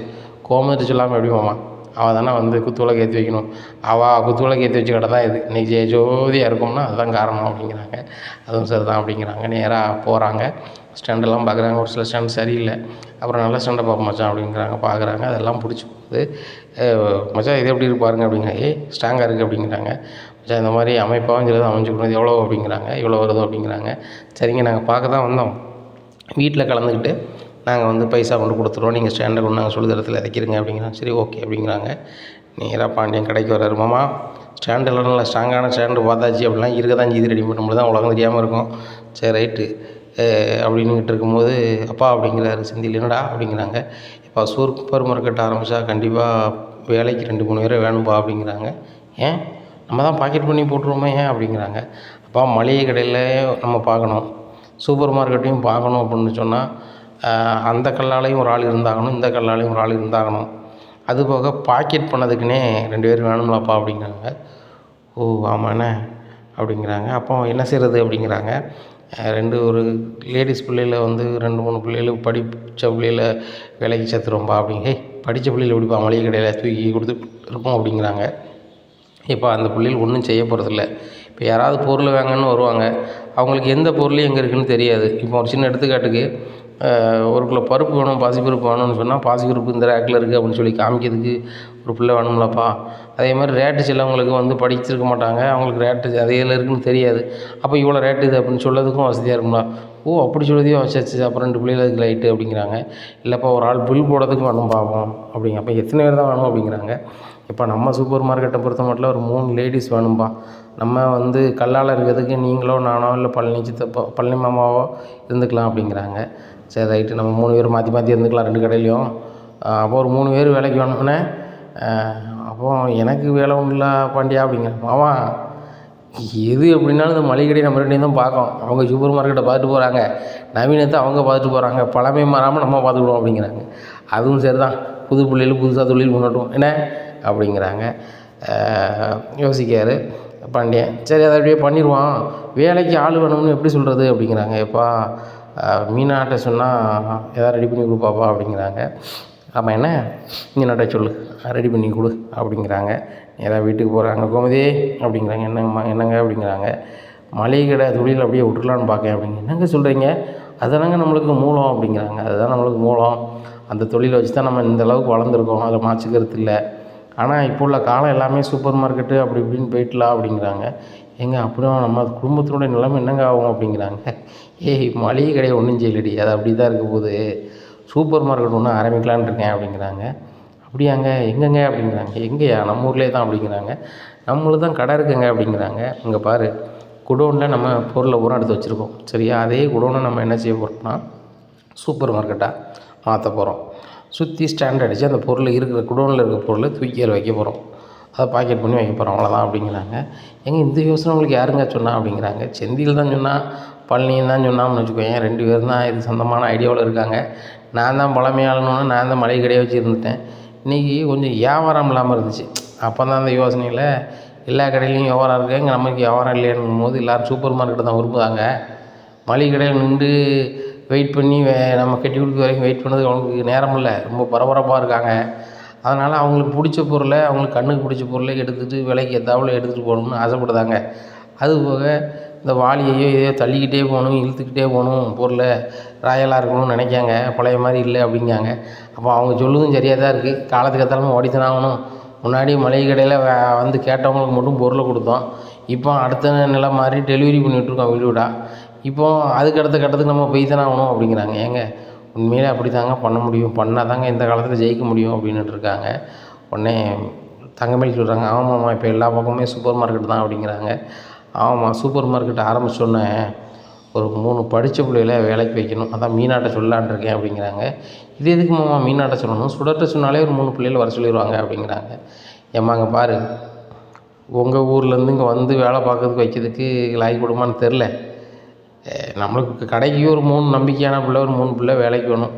கோமேட்டு சொல்லாமல் எப்படி மாமா, அவள் தானே வந்து குத்துவிளக்கு ஏற்றி வைக்கணும், அவள் குத்துவிளக்கு ஏற்றி வச்ச கடை தான் இது, இன்றைக்கி ஜோதியாக இருக்கும்னா அதுதான் காரணம் அப்படிங்கிறாங்க. அதுவும் சரி தான் அப்படிங்கிறாங்க. நேராக போகிறாங்க, ஸ்டாண்டெல்லாம் பார்க்குறாங்க. ஒரு சில ஸ்டாண்ட் சரியில்லை, அப்புறம் நல்ல ஸ்டாண்டை பார்ப்போம் மச்சான் அப்படிங்கிறாங்க. பார்க்குறாங்க, அதெல்லாம் பிடிச்சி போகுது. மச்சான் இது எப்படி இருக்கு பாருங்க அப்படிங்கிறாங்க. ஸ்ட்ராங்காக இருக்குது அப்படிங்கிறாங்க. மச்சான் இந்த மாதிரி அமைப்பாகவும் சிலது அமைஞ்சுக்கணும், இது எவ்வளோ அப்படிங்கிறாங்க. இவ்வளோ வருது அப்படிங்கிறாங்க. சரிங்க நாங்கள் பார்க்க தான் வந்தோம், வீட்டில் கலந்துக்கிட்டு நாங்கள் வந்து பைசா கொண்டு கொடுத்துருவோம், நீங்கள் ஸ்டாண்டை கொண்டு நாங்கள் சொல்லுற இடத்துல இறக்கிடுங்க அப்படிங்கிறாங்க. சரி ஓகே அப்படிங்கிறாங்க. நேராக பாண்டியன் கடைக்கு வர்றாரு. மாமா ஸ்டாண்டு எல்லாம் நல்லா ஸ்ட்ராங்கான ஸ்டாண்டு பார்த்தாச்சு, அப்படிலாம் இருக்க தான் செய்து, ரெடி பண்ண தான் உலகம் தெரியாமல் இருக்கும். சரி ரைட்டு அப்படின்னுக்கிட்டு இருக்கும்போது, அப்பா அப்படிங்கிறாரு செந்தில். என்னடா அப்படிங்கிறாங்க. இப்போ சூப்பர் மார்க்கெட் ஆரம்பித்தா கண்டிப்பாக வேலைக்கு 2-3 பேர் வேணும்பா அப்படிங்கிறாங்க. ஏன், நம்ம தான் பாக்கெட் பண்ணி போட்டுருவோமே ஏன் அப்படிங்கிறாங்க. அப்பா மளிகை கடையில் நம்ம பார்க்கணும், சூப்பர் மார்க்கெட்டையும் பார்க்கணும் அப்படின்னு சொன்னால் அந்த கல்லாலையும் ஒரு ஆள் இருந்தாகணும், இந்த கல்லாலையும் ஒரு ஆள் இருந்தாகணும், அதுபோக பாக்கெட் பண்ணதுக்குன்னே 2 பேர் வேணும்லாப்பா அப்படிங்கிறாங்க. ஓ ஆமாண்ணே அப்படிங்கிறாங்க. அப்போ என்ன செய்கிறது அப்படிங்கிறாங்க. ஒரு லேடிஸ் பிள்ளையில் வந்து 2-3 பிள்ளைகள் படித்த பிள்ளைகள வேலைக்கு சேர்த்துருவோம்பா அப்படிங்க. படித்த பிள்ளைகள் எப்படிப்பா மளிகை கடையில் தூக்கி கொடுத்து இருப்போம் அப்படிங்கிறாங்க. இப்போ அந்த பிள்ளைகள் ஒன்றும் செய்ய போகிறதில்ல. இப்போ யாராவது பொருள் வாங்கன்னு வருவாங்க, அவங்களுக்கு எந்த பொருள் எங்கே இருக்குதுன்னு தெரியாது. இப்போ ஒரு சின்ன எடுத்துக்காட்டுக்கு 1 கிலோ பருப்பு வேணும், பாசிப்பருப்பு வேணும்னு சொன்னால் பாசிப்பருப்பு இந்த ரேக்கில் இருக்குது அப்படின்னு சொல்லி காமிக்கிறதுக்கு ஒரு பிள்ளை வேணும்லப்பா. அதே மாதிரி ரேட்டு சிலவங்களுக்கு வந்து படிச்சிருக்க மாட்டாங்க, அவங்களுக்கு ரேட்டு அது எதில் இருக்குதுன்னு தெரியாது. அப்போ இவ்வளோ ரேட்டு இது அப்படின்னு சொல்லதுக்கும் வசதியாக இருக்கும்ல. ஓ அப்படி சொல்லுதையோ, சரி அப்புறம் 2 பிள்ளைகள் அதுக்கு லைட்டு அப்படிங்கிறாங்க. இல்லைப்பா ஒரு ஆள் பில் போடுறதுக்கு வேணும் பார்ப்போம் அப்படிங்க. அப்போ எத்தனை பேர் தான் வேணும் அப்படிங்கிறாங்க. இப்போ நம்ம சூப்பர் மார்க்கெட்டை பொறுத்த மட்டும் ஒரு 3 லேடிஸ் வேணும்பா. நம்ம வந்து கல்லால் இருக்கிறதுக்கு நீங்களோ நானோ இல்லை பழனி சித்தப்பா பழனி மாமாவோ இருந்துக்கலாம் அப்படிங்கிறாங்க. சரி ரைட்டு, நம்ம 3 பேர் மாற்றி மாற்றி இருந்துக்கலாம் 2 கடையிலையும். அப்போ ஒரு 3 பேர் வேலைக்கு வேணும்னே. அப்போ எனக்கு வேலை உண்டுல பாண்டியா அப்படிங்கிறேன். மாமா எது அப்படின்னாலும் இந்த மளிகை கடை நம்ம 2 தான் பார்க்கோம். அவங்க சூப்பர் மார்க்கெட்டை பார்த்துட்டு போகிறாங்க, நவீனத்தை அவங்க பார்த்துட்டு போகிறாங்க, பழமை மாறாமல் நம்ம பார்த்துக்கிடுவோம் அப்படிங்கிறாங்க. அதுவும் சரி தான், புது பிள்ளைகள் புதுசாக தொழில் பண்ணட்டும் என்ன அப்படிங்கிறாங்க. யோசிக்காரு பாண்டியன். சரி அதை அப்படியே பண்ணிடுவான், வேலைக்கு ஆள் வேணும்னு எப்படி சொல்கிறது அப்படிங்கிறாங்க. எப்பா மீனாட்ட சொன்னால் எதாவது ரெடி பண்ணி கொடுப்பாப்பா அப்படிங்கிறாங்க. ஆமாம் என்ன மீனாட்ட சொல்லு, ரெடி பண்ணி கொடு அப்படிங்கிறாங்க. நேராக வீட்டுக்கு போகிறாங்க. கோமதி அப்படிங்கிறாங்க. என்னங்க அப்படிங்கிறாங்க. மளிகை கடை தொழில் அப்படியே விட்டுலான்னு பார்க்கேன் அப்படிங்க. என்னங்க சொல்கிறீங்க, அதுதானங்க நம்மளுக்கு மூலம் அப்படிங்கிறாங்க. அதுதான் நம்மளுக்கு மூலம், அந்த தொழிலை வச்சு தான் நம்ம இந்த அளவுக்கு வளர்ந்துருக்கோம், அதில் மாற்றிக்கிறது இல்லை. ஆனால் இப்போ உள்ள காலம் எல்லாமே சூப்பர் மார்க்கெட்டு அப்படி இப்படின்னு போயிட்டலாம் அப்படிங்கிறாங்க. ஏங்க அப்புறம் நம்ம குடும்பத்தினுடைய நிலைமை என்னங்க ஆகும் அப்படிங்கிறாங்க. மளிகை கடையை ஒன்றும் செய்யலடி, அது அப்படி தான் இருக்க போது, சூப்பர் மார்க்கெட் ஒன்று ஆரம்பிக்கலான்னு இருக்கேன் அப்படிங்கிறாங்க. அப்படியாங்க, எங்கேங்க அப்படிங்கிறாங்க. எங்கேயா, நம்ம ஊர்லேயே தான் அப்படிங்கிறாங்க. நம்மளுக்கு தான் கடை இருக்குங்க அப்படிங்கிறாங்க. இங்கே பாரு, குடோனில் நம்ம பொருளை பூரா எடுத்து வச்சுருக்கோம் சரியா, அதே குடோனை நம்ம என்ன செய்ய போகிறோம்னா சூப்பர் மார்க்கெட்டாக மாற்ற போகிறோம். சுற்றி ஸ்டாண்ட் அடித்து அந்த பொருள் இருக்கிற குடோனில் இருக்கிற பொருளை தூக்கி அதில் வைக்க போகிறோம், அதை பாக்கெட் பண்ணி வைக்க போகிறோம், அவ்வளோதான் அப்படிங்கிறாங்க. எங்க இந்த யோசனை உங்களுக்கு யாருங்க சொன்னா அப்படிங்கிறாங்க. செந்தில் தான் சொன்னால், பழனியும் தான் சொன்னான்னு வச்சுக்கோங்க. 2 பேரும் தான் இது சொந்தமான ஐடியாவில் இருக்காங்க. நான் தான் பழமையாளணுன்னு நான் தான் மளிகை கடையை வச்சு இருந்துட்டேன். இன்றைக்கி கொஞ்சம் வியாபாரம் இல்லாமல் இருந்துச்சு. அப்போ தான் அந்த யோசனையில் எல்லா கடையிலையும் வியாபாரம் இருக்குது, இங்கே நமக்கு வியாபாரம் இல்லையானும் போது எல்லோரும் சூப்பர் மார்க்கெட்டை தான் விரும்புகிறாங்க. மளிகை கடையில் நின்று வெயிட் பண்ணி நம்ம கட்டி கொடுக்க வரைக்கும் வெயிட் பண்ணதுக்கு அவங்களுக்கு நேரம் இல்லை, ரொம்ப பரபரப்பாக இருக்காங்க. அதனால் அவங்களுக்கு பிடிச்ச பொருளை, அவங்களுக்கு கண்ணுக்கு பிடிச்ச பொருளை எடுத்துகிட்டு விலைக்கு ஏற்றாப்புல எடுத்துகிட்டு போகணும்னு ஆசைப்படுதாங்க. அதுபோக இந்த வாளியையோ இதையோ தள்ளிக்கிட்டே போகணும், இழுத்துக்கிட்டே போகணும், பொருளை ராயலாக இருக்கணும்னு நினைக்காங்க, பழைய மாதிரி இல்லை அப்படிங்காங்க. அப்போ அவங்க சொல்லுவதும் சரியாக தான் இருக்குது, காலத்துக்கு ஏற்றாலும் ஓடித்தான் ஆகணும். முன்னாடி மளிகை கடையில் வந்து கேட்டவங்களுக்கு மட்டும் பொருளை கொடுத்தோம், இப்போ அடுத்த நிலை மாதிரி டெலிவரி பண்ணிகிட்ருக்கோம் வீடு வீடாக. இப்போ அதுக்கு அடுத்த கட்டத்துக்கு நம்ம போய் தானே ஆகணும் அப்படிங்கிறாங்க. ஏங்க உண்மையிலே அப்படி தாங்க பண்ண முடியும், பண்ணால் தாங்க இந்த காலத்தில் ஜெயிக்க முடியும் அப்படின்னுட்டு இருக்காங்க. உடனே தங்கமேல் சொல்கிறாங்க, ஆமாம்மா இப்போ எல்லா பக்கமுமே சூப்பர் மார்க்கெட் தான் அப்படிங்கிறாங்க. ஆமாம், சூப்பர் மார்க்கெட் ஆரம்பிச்சோன்னே ஒரு 3 படித்த பிள்ளைகளை வேலைக்கு வைக்கணும், அதான் மீனாட்ட சொல்லலான் இருக்கேன் அப்படிங்கிறாங்க. இது எதுக்கு மாமா மீனாட்ட சொல்லணும், சுடர்கிட்ட சொன்னாலே ஒரு 3 பிள்ளைகளை வர சொல்லிடுவாங்க அப்படிங்கிறாங்க. ஏம்மாங்க பாரு, உங்கள் ஊர்லேருந்து இங்கே வந்து வேலை பார்க்கறதுக்கு வைக்கிறதுக்கு லாய்க்கு கொடுமான்னு தெரில. நம்மளுக்கு கடைக்கு ஒரு 3 நம்பிக்கையான பிள்ளை, ஒரு 3 பிள்ளை வேலைக்கு வேணும்.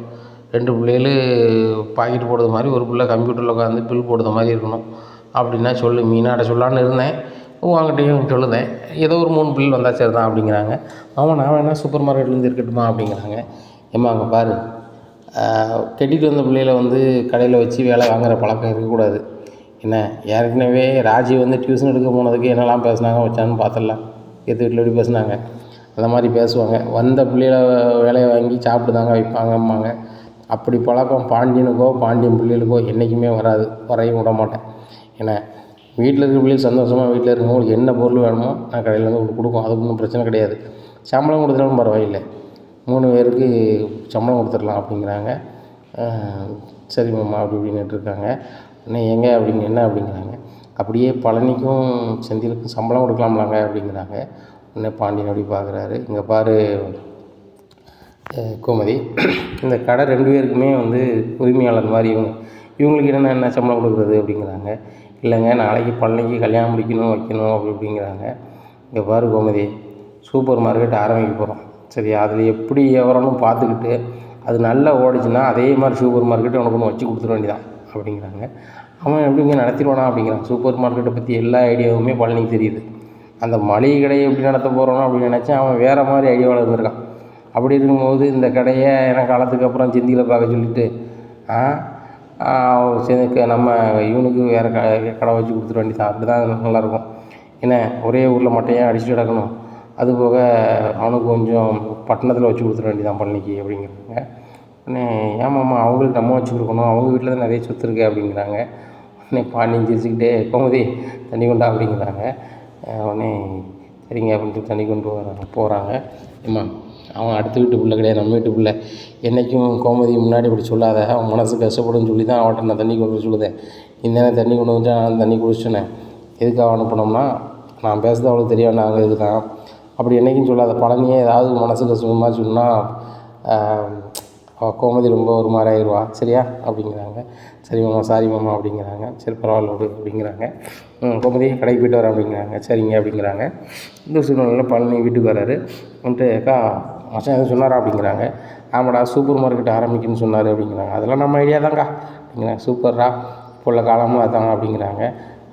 2 பிள்ளைகள் பாக்கெட் போடுறது மாதிரி, ஒரு பிள்ளை கம்ப்யூட்டரில் உட்காந்து பில் போடுற மாதிரி இருக்கணும் அப்படின்னா சொல்லு, மீனாட்ட சொல்லலான்னு இருந்தேன், உங்கள்கிட்டையும் சொல்லுதேன். ஏதோ ஒரு 3 பில் வந்தால் சரி தான் அப்படிங்கிறாங்க. ஆமாம், நான் வேணா சூப்பர் மார்க்கெட்லேருந்து இருக்கட்டுமா அப்படிங்கிறாங்க. ஏம்மா அங்கே பாரு, கட்டிட்டு வந்த பிள்ளைகளை வந்து கடையில் வச்சு வேலை வாங்குகிற பழக்கம் இருக்கக்கூடாது என்ன. ஏற்கனவே ராஜி வந்து டியூஷன் எடுக்க போனதுக்கு என்னெல்லாம் பேசுனாங்க வச்சான்னு பார்த்துடலாம். எது வீட்டில் எப்படி பேசுனாங்க அந்த மாதிரி பேசுவாங்க. வந்த பிள்ளைகளை வேலையை வாங்கி சாப்பிட்டு வைப்பாங்கம்மாங்க. அப்படி பழக்கம் பாண்டியனுக்கோ பாண்டியன் பிள்ளைகளுக்கோ என்றைக்குமே வராது, வரையும் விட மாட்டேன். ஏன்னா வீட்டில் இருக்கிற பிள்ளைகள் சந்தோஷமாக வீட்டில் இருக்கவங்களுக்கு என்ன பொருள் வேணுமோ நான் கடையிலேருந்து உங்களுக்கு கொடுக்கும், அதுக்கு ஒன்றும் பிரச்சனை கிடையாது. சம்பளம் கொடுத்துட்டாலும் பரவாயில்லை, 3 பேருக்கு சம்பளம் கொடுத்துடலாம் அப்படிங்கிறாங்க. சரி மாமா அப்படி இப்படின்னுட்டு இருக்காங்க. ஏங்க அப்படிங்க என்ன அப்படிங்கிறாங்க. அப்படியே பழனிக்கும் செந்திலுக்கும் சம்பளம் கொடுக்கலாம்லாங்க அப்படிங்கிறாங்க. உடனே பாண்டியன் அப்படி பார்க்குறாரு. இங்கே பாரு கோமதி, இந்த கடை 2 பேருக்குமே வந்து உரிமையாளர் மாதிரி இவங்களுக்கு என்ன சம்பளம் கொடுக்குறது அப்படிங்கிறாங்க. இல்லைங்க, நாளைக்கு பழனிக்கு கல்யாணம் முடிக்கணும் வைக்கணும் அப்படி இப்படிங்கிறாங்க. இங்கே பாரு கோமதி, சூப்பர் மார்க்கெட் ஆரம்பிக்க போகிறோம் சரியா, அதில் எப்படி வியாபாரம்னு பார்த்துக்கிட்டு அது நல்லா ஓடிச்சுன்னா அதே மாதிரி சூப்பர் மார்க்கெட்டு உனக்கு ஒன்று வச்சு கொடுத்துட வேண்டியதான் அப்படிங்கிறாங்க. அவன் எப்படிங்க நடத்திடுவானா அப்படிங்கிறான். சூப்பர் மார்க்கெட்டை பற்றி எல்லா ஐடியாவுமே பழனிக்கு தெரியுது. அந்த மளிகை கடையை எப்படி நடத்த போகிறோனோ அப்படின்னு நினச்சேன், அவன் வேறு மாதிரி ஐடியாவில் இருந்திருக்கான். அப்படி இருக்கும்போது இந்த கடையை எனக்கு காலத்துக்கு அப்புறம் செந்திலை பார்க்க சொல்லிவிட்டு நம்ம இவனுக்கு வேறு கடை வச்சு கொடுத்துட வேண்டியதான், அப்படி தான் நல்லாயிருக்கும். ஏன்னா ஒரே ஊரில் மட்டையாக அடிச்சுட்டு கிடக்கணும், அதுபோக அவனுக்கு கொஞ்சம் பட்டணத்தில் வச்சு கொடுத்துட வேண்டியதான் பழனிக்கு அப்படிங்கிறாங்க. உடனே ஏமாம்மா அவங்களுக்கு நம்ம வச்சு கொடுக்கணும், அவங்க வீட்டில் தான் நிறைய சொத்து இருக்குது அப்படிங்கிறாங்க. உடனே பாண்டியன் சிரிச்சுக்கிட்டே கோமதி தண்ணி கொண்டா அப்படிங்கிறாங்க. உடனே சரிங்க அப்படின்ட்டு தண்ணி கொண்டு போகிறாங்க. ஏம்மா அவன் அடுத்த வீட்டு பிள்ளை கிடையாது, நம்ம வீட்டு பிள்ளை. என்றைக்கும் கோமதி முன்னாடி இப்படி சொல்லாத, அவன் மனசு கஷ்டப்படுன்னு சொல்லி தான் அவன்கிட்ட நான் தண்ணி கொண்டு வர சொல்லுதேன். இந்த தண்ணி கொண்டு வந்து நான் தண்ணி குடிச்சிட்டேனே, எதுக்காக அனுப்பினோம்னா நான் பேசுறது அவளுக்கு தெரிய வேண்டாம், இதுக்கு தான். அப்படி என்றைக்கும் சொல்லாத, பழனியே ஏதாவது மனசு கஷ்டமாக சொன்னால் கோமதி ரொம்ப ஒரு மாதிரி ஆயிடுவா, சரியா அப்படிங்கிறாங்க. சரி மாமா, சாரி மாமா அப்படிங்கிறாங்க. சரி பரவாயில்ல விடு அப்படிங்கிறாங்க. கோமதி கடைக்கு போய்ட்டு வரேன் அப்படிங்கிறாங்க. சரிங்க அப்படிங்கிறாங்க. இந்த சூழ்நிலையில் பழனி வீட்டுக்கு வராரு. வந்துட்டு அக்கா மச்சான் எதுவும் சொன்னாரா அப்படிங்கிறாங்க. ஆமாடா சூப்பர் மார்க்கெட் ஆரம்பிக்குன்னு சொன்னார் அப்படிங்கிறாங்க. அதெல்லாம் நம்ம ஐடியா தான்க்கா அப்படிங்கிறாங்க. சூப்பர்ரா, இப்போ உள்ள காலமும் அதாங்க அப்படிங்கிறாங்க.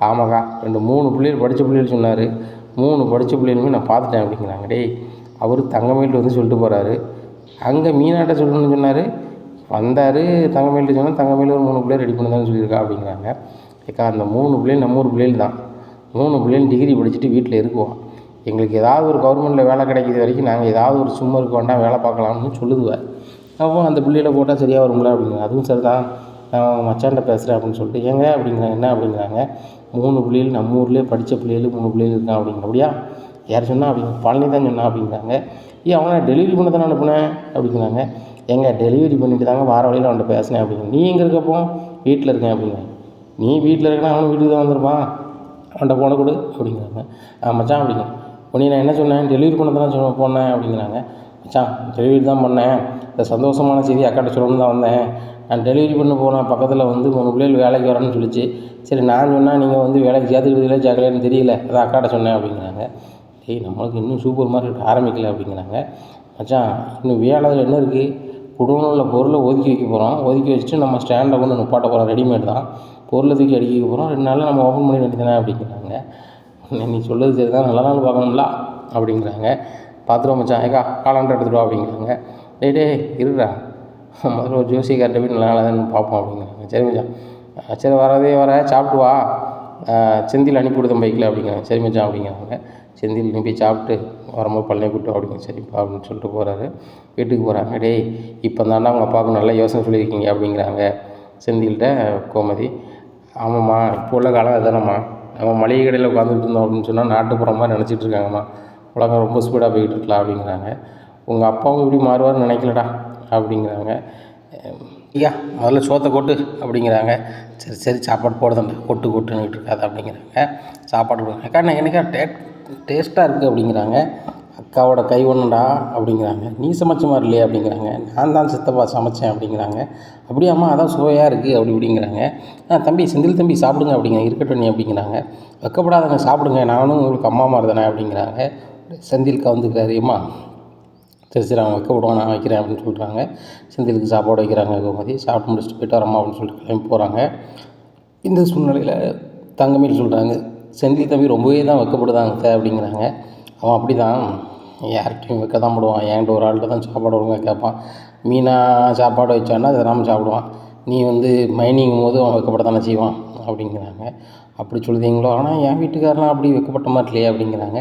ஆமாக்கா 3 பிள்ளைகள் படித்த பிள்ளைகள் சொன்னார், 3 படித்த பிள்ளைகளுமே நான் பார்த்துட்டேன் அப்படிங்கிறாங்க. டேய், அவர் தங்கமயில்கிட்ட வந்து சொல்லிட்டு போகிறாரு, அங்கே மீனாட்ட சொல்லணும்னு சொன்னார், வந்தார் தங்கமயில்கிட்ட சொன்னால் தங்கமயில் ஒரு 3 பிள்ளைகள் ரெடி பண்ணுதான்னு சொல்லியிருக்கா அப்படிங்கிறாங்க. ஏக்கா அந்த 3 பிள்ளைகள் நம்ம ஊர் பிள்ளைகள் தான், 3 பிள்ளைகள் டிகிரி படிச்சுட்டு வீட்டில் இருக்குவோம். எங்களுக்கு ஏதாவது ஒரு கவர்மெண்ட்டில் வேலை கிடைக்கிது வரைக்கும் நாங்கள் ஏதாவது ஒரு சும்மா இருக்க வேண்டாம், வேலை பார்க்கலாம்னு சொல்லுதுவேன். அப்போ அந்த பிள்ளைகளை போட்டால் சரியாக வரும்ல அப்படிங்கிறாங்க. அதுவும் சரி தான், நான் மச்சான்ட்ட பேசுகிறேன் அப்படின்னு சொல்லிட்டு. ஏங்க அப்படிங்கிறாங்க. என்ன அப்படிங்கிறாங்க. 3 பிள்ளைகள் நம்ம ஊர்லேயே படித்த பிள்ளைகள் 3 பிள்ளைகள் இருக்கான் அப்படிங்கிற. அப்படியா, யார் சொன்னால் அப்படிங்க. பழனி தான் சொன்னான் அப்படிங்கிறாங்க. அவனை டெலிவரி பண்ண தானே அனுப்புனேன் அப்படிங்கிறாங்க. எங்க டெலிவரி பண்ணிட்டு தாங்க வார வழியில் அவன்கிட்ட பேசினேன் அப்படிங்க. நீ எங்கே இருக்கப்போ? வீட்டில் இருக்கேன் அப்படிங்கிறாங்க. நீ வீட்டில் இருக்கனா அவனும் வீட்டுக்கு தான் வந்திருப்பான், அவன்கிட்ட போன கொடு அப்படிங்கிறாங்க. மச்சான் அப்படிங்க. உடனே நான் என்ன சொன்னேன், டெலிவரி பண்ண தானே போனேன் அப்படிங்கிறாங்க. மச்சான் டெலிவரி தான் பண்ணேன், இந்த சந்தோஷமான செய்தி அக்காட்ட சொல்லணும்னு தான் வந்தேன். நான் டெலிவரி பண்ண போனேன், பக்கத்தில் வந்து 3 பிள்ளைகள் வேலைக்கு வரேன்னு சொல்லிச்சு. சரி நான் சொன்னால் நீங்கள் வந்து வேலைக்கு சேர்த்துக்கிட்டீங்களே சேர்க்கலன்னு தெரியல, அதான் அக்காட்ட சொன்னேன் அப்படிங்கிறாங்க. டேய், நம்மளுக்கு இன்னும் சூப்பர் மார்க்கெட் ஆரம்பிக்கல அப்படிங்கிறாங்க. மச்சான் இன்னும் வேலையில் என்ன இருக்குது, குடோனில் உள்ள பொருளை ஒதுக்கி வைக்க போகிறோம், ஒதுக்கி வச்சுட்டு நம்ம ஸ்டாண்டை கொண்டு நிப்பாட்ட போகிறோம், ரெடிமேட் தான், பொருளை தூக்கி அடிக்க போகிறோம், 2 நாளில் நம்ம ஓப்பன் பண்ணி வேண்டியதானே அப்படிங்கிறாங்க. நீ சொல்கிறது சரி தான், நல்ல நாள் பார்க்கணும்ல அப்படிங்கிறாங்க. பார்த்துருவோம் மச்சான், ஏக்கா காலாண்டர் எடுத்துகிட்டு வா அப்படிங்கிறாங்க. டே இருடா, முதல்ல ஒரு ஜோசியக்கார்ட்ட போய் நல்ல நாளாக தான் பார்ப்போம் அப்படிங்கிறாங்க. சரி மச்சான், சரி வர சாப்பிட்டு வா, செந்தில் அனுப்பி கொடுத்தேன் பைக்கில் அப்படிங்கிறாங்க. சரி மச்சான் அப்படிங்கிறாங்க. செந்தில் அனுப்பி சாப்பிட்டு வரும்போது பழனி கூப்பிட்டு அப்படிங்க. சரிப்பா அப்படின்னு சொல்லிட்டு போகிறாரு. வீட்டுக்கு போகிறாங்க. டேய், இப்போ தாண்டா அவங்க அப்பாவுக்கு நல்ல யோசனை சொல்லியிருக்கீங்க அப்படிங்கிறாங்க செந்தில்கிட்ட கோமதி. ஆமாம்மா, இப்போ உள்ள காலம் அதுதானம்மா, நம்ம மளிகை கடையில் உட்காந்துட்டு இருந்தோம் அப்படின்னு சொன்னால் நாட்டுப்புறம் மாதிரி நினச்சிட்டு இருக்காங்கம்மா, உலகம் ரொம்ப ஸ்பீடாக போய்கிட்டு இருக்கலாம் அப்படிங்கிறாங்க. உங்கள் அப்பாவும் இப்படி மாறுவார்னு நினைக்கலடா அப்படிங்கிறாங்க. ஐயா முதல்ல சோத்தை கொட்டு அப்படிங்கிறாங்க. சரி சாப்பாடு போடுதண்டா, கொட்டுன்னுக்கிட்டு இருக்காது அப்படிங்கிறாங்க. சாப்பாடு கொடுங்க அக்கா, நான் எனக்கா டேஸ்ட்டாக இருக்குது அப்படிங்கிறாங்க. அக்காவோட கை ஒன்றுடா அப்படிங்கிறாங்க. நீ சமைச்ச மாதிரி இல்லையே அப்படிங்கிறாங்க. நான் தான் சித்தப்பா சமைச்சேன் அப்படிங்கிறாங்க. அப்படியாம்மா, அதான் சுவையாக இருக்குது அப்படிங்கிறாங்க. தம்பி செந்தில் தம்பி சாப்பிடுங்க அப்படிங்கிறாங்க. இருக்கட்டும் நீ அப்படிங்கிறாங்க. வைக்கப்படாதங்க சாப்பிடுங்க, நானும் உங்களுக்கு அம்மா மாதிரி தானே அப்படிங்கிறாங்க. செந்தில் கவுந்துக்கிறாரு. அம்மா சரி அவன் வைக்க விடுவான், நான் வைக்கிறேன் அப்படின்னு சொல்கிறாங்க. செந்திலுக்கு சாப்பாடு வைக்கிறாங்க கோமதி. சாப்பிட்டு முடிச்சுட்டு போய்ட்டு வரம்மா அப்படின்னு சொல்லிட்டு கிளம்பி போகிறாங்க. இந்த சூழ்நிலையில் தங்கமயில் சொல்கிறாங்க, செந்தில் தம்பி ரொம்பவே தான் வைக்கப்படுதாங்க சார் அப்படிங்கிறாங்க. அவன் அப்படி தான், யார்கிட்டையும் வைக்க தான் போடுவான், என்கிட்ட ஒரு ஆள்கிட்ட தான் சாப்பாடு ஒழுங்காக கேட்பான். மீனாக சாப்பாடு வச்சான்னா அதை நாம் சாப்பிடுவான், நீ வந்து மைனிங்கும் போது அவன் வைக்கப்பட தானே செய்வான் அப்படிங்கிறாங்க. அப்படி சொல்லுதீங்களோ, ஆனால் என் வீட்டுக்காரெலாம் அப்படி வைக்கப்பட்ட மாதிரி இல்லையே அப்படிங்கிறாங்க.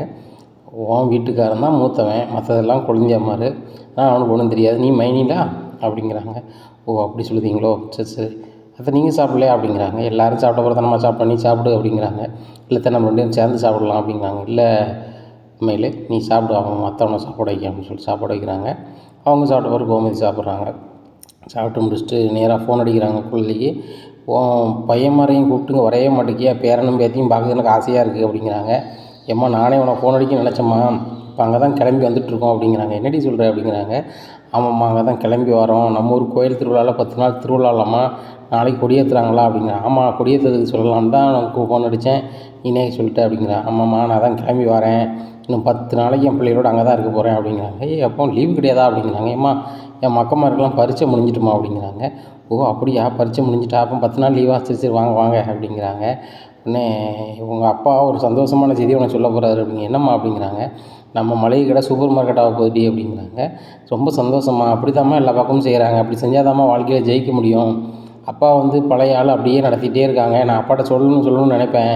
உன் வீட்டுக்காரன் தான் மூத்தவன், மற்றதெல்லாம் குழந்தையம்மாரு, ஆனால் அவனுக்கு ஒன்றும் தெரியாது, நீ மைனிடா அப்படிங்கிறாங்க. ஓ அப்படி சொல்லுதீங்களோ, சரி அதை நீங்கள் சாப்பிடலையா அப்படிங்கிறாங்க. எல்லோரும் சாப்பிட்ட பிறகு நம்ம சாப்பிட்டோம், நீ சாப்பிடு அப்படிங்கிறாங்க. இல்லை நம்ம 2 பேரும் சேர்ந்து சாப்பிடலாம் அப்படிங்கிறாங்க. இல்லை உண்மையிலே நீ சாப்பிடு, அவன் மற்றவனை சாப்பாடு வைக்க அப்படின்னு சொல்லிட்டு சாப்பாடு வைக்கிறாங்க. அவங்க சாப்பிட்ட பிறகு கோமதி சாப்பிட்றாங்க. சாப்பிட்டு முடிச்சுட்டு நேராக ஃபோன் அடிக்கிறாங்க குழந்தைக்கு. பையன் மாதிரியும் கூப்பிட்டுங்க வரவே மாட்டேங்கியா, பேரனும் பேத்தியும் பார்க்க எனக்கு ஆசையாக இருக்குது அப்படிங்கிறாங்க. ஏம்மா நானே உனக்கு ஃபோன் அடிக்க நினச்சம்மா, இப்போ அங்கே தான் கிளம்பி வந்துட்டுருக்கோம் அப்படிங்கிறாங்க. என்னடி சொல்கிற அப்படிங்கிறாங்க. ஆமாம்மா, அங்கே தான் கிளம்பி வரோம், நம்ம ஊர் கோயில் திருவிழாவில் 10 நாள் திருவிழாலாமா, நாளைக்கு கொடியேற்றுறாங்களா அப்படிங்கிறான். ஆமாம், கொடியேற்றுறதுக்கு சொல்லலான்னு தான் எனக்கு ஃபோன் அடித்தேன், நீனே சொல்லிட்டேன் அப்படிங்கிறேன். ஆமாம்மா, நான் தான் கிளம்பி வரேன், இன்னும் 10 நாளைக்கு என் பிள்ளைகளோடு அங்கே தான் இருக்க போகிறேன் அப்படிங்கிறாங்க. அப்போ லீவு கிடையாதா அப்படிங்கிறாங்க. ஏம்மா என் மக்கமாருக்கெல்லாம் பரீட்சை முடிஞ்சிட்டுமா அப்படிங்கிறாங்க. ஓ அப்படியா, பரீட்சை முடிஞ்சிட்டா, அப்போ 10 நாள் லீவா, சரி வாங்க அப்படிங்கிறாங்க. உடனே உங்கள் அப்பா ஒரு சந்தோஷமான செய்தி உனக்கு சொல்ல போகிறாரு அப்படிங்க. என்னம்மா அப்படிங்கிறாங்க. நம்ம மளிகை கடை சூப்பர் மார்க்கெட்டாக போகுது அப்படிங்கிறாங்க. ரொம்ப சந்தோஷமா, அப்படி தாம்மா எல்லா பக்கமும் செய்கிறாங்க, அப்படி செஞ்சால் தாம்மா வாழ்க்கையில் ஜெயிக்க முடியும். அப்பா வந்து பழைய ஆள் அப்படியே நடத்திகிட்டே இருக்காங்க, நான் அப்பாட்ட சொல்லணும்னு நினைப்பேன்.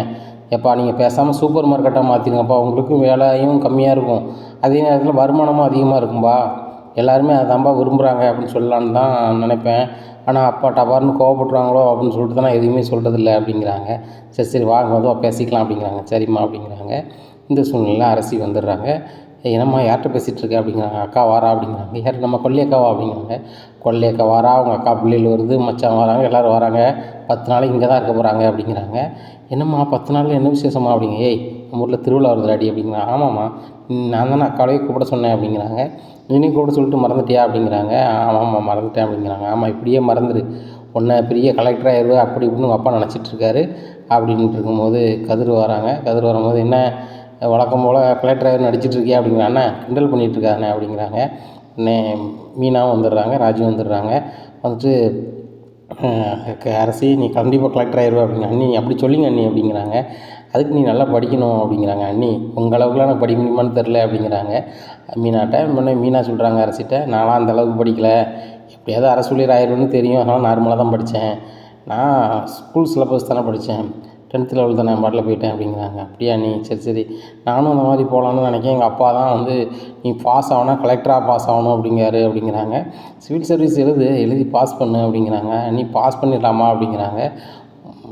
எப்பா நீங்கள் பேசாமல் சூப்பர் மார்க்கெட்டாக மாற்றிடுங்கப்பா, உங்களுக்கும் வேலையும் கம்மியாக இருக்கும், அதே நேரத்தில் வருமானமும் அதிகமாக இருக்கும்பா, எல்லாருமே அதான்பா விரும்புகிறாங்க அப்படின்னு சொல்லலான்னு தான் நினைப்பேன். ஆனால் அப்பா டபார்னு கோவப்பட்டுருவாங்களோ அப்படின்னு சொல்லிட்டு தான் நான் எதுவுமே சொல்கிறதில்ல அப்படிங்கிறாங்க. சரி வாங்க வந்து பேசிக்கலாம் அப்படிங்கிறாங்க. சரிம்மா அப்படிங்கிறாங்க. இந்த சூழ்நிலையில் அரசி வந்துடுறாங்க. என்னம்மா யார்கிட்ட பேசிகிட்டு இருக்க அப்படிங்கிறாங்க. அக்கா வாரா அப்படிங்கிறாங்க. யார் நம்ம கொள்ளி அக்காவா அப்படிங்கிறாங்க. கொள்ளி அக்கா வாரா, அவங்க அக்கா பிள்ளைகள் வருது, மச்சான் வராங்க, எல்லோரும் வராங்க, 10 நாளைக்கு இங்கே தான் இருக்க போகிறாங்க அப்படிங்கிறாங்க. என்னம்மா 10 நாளில் என்ன விசேஷமா அப்படிங்க. ஏய் நம்ம ஊரில் திருவிழா வருதுடாடி அப்படிங்கிறாங்க. ஆமாம்மா நான் தானே அக்காவையே கூப்பிட சொன்னேன் அப்படிங்கிறாங்க. நீ கூப்பிட சொல்லிட்டு மறந்துட்டியா அப்படிங்கிறாங்க. ஆமாம்மா மறந்துட்டேன் அப்படிங்கிறாங்க. ஆமாம் இப்படியே மறந்துடு, உன்னை பெரிய கலெக்டர் ஆயிடுவேன் அப்படி இப்படின்னு உங்கள் அப்பா நினச்சிட்ருக்காரு அப்படின்ட்டு இருக்கும்போது கதிர் வராங்க. கதிர் வரும்போது என்ன வழக்கம் போல் கலெக்டர் ஆயிரம் நடிச்சிட்டு இருக்கியா அப்படிங்கிறாங்க. அண்ணா கிண்டல் பண்ணிகிட்ருக்காண்ணே அப்படிங்கிறாங்க. உடனே மீனாவும் வந்துடுறாங்க, ராஜு வந்துடுறாங்க. வந்துட்டு அரசி நீ கண்டிப்பாக கலெக்டர் ஆயிடுவ அப்படிங்க. அண்ணி அப்படி சொல்லிங்க அண்ணி அப்படிங்கிறாங்க. அதுக்கு நீ நல்லா படிக்கணும் அப்படிங்கிறாங்க. அண்ணி உங்கள் அளவுக்குலாம் எனக்கு படிக்க முடியுமான்னு தெரில அப்படிங்கிறாங்க மீனாட்ட. முன்னே மீனா சொல்கிறாங்க அரசிட்ட, நான்லாம் அந்த அளவுக்கு படிக்கலை, எப்படியாவது அரசு ஊழியர் ஆயிடுவேன்னு தெரியும், அதனால் நார்மலாக தான் படித்தேன், நான் ஸ்கூல் சிலபஸ் தானே படித்தேன், 10th லெவல் தானே பாட்டில் போயிட்டேன் அப்படிங்கிறாங்க. அப்படியா நீ சரி சரி நானும் அந்த மாதிரி போகலான்னு நினைக்கிறேன், எங்கள் அப்பா தான் வந்து நீ பாஸ் ஆகணும், கலெக்டராக பாஸ் ஆகணும் அப்படிங்கிறாரு அப்படிங்கிறாங்க. சிவில் சர்வீஸ் எழுதி பாஸ் பண்ணு அப்படிங்கிறாங்க. நீ பாஸ் பண்ணிடலாமா அப்படிங்கிறாங்க.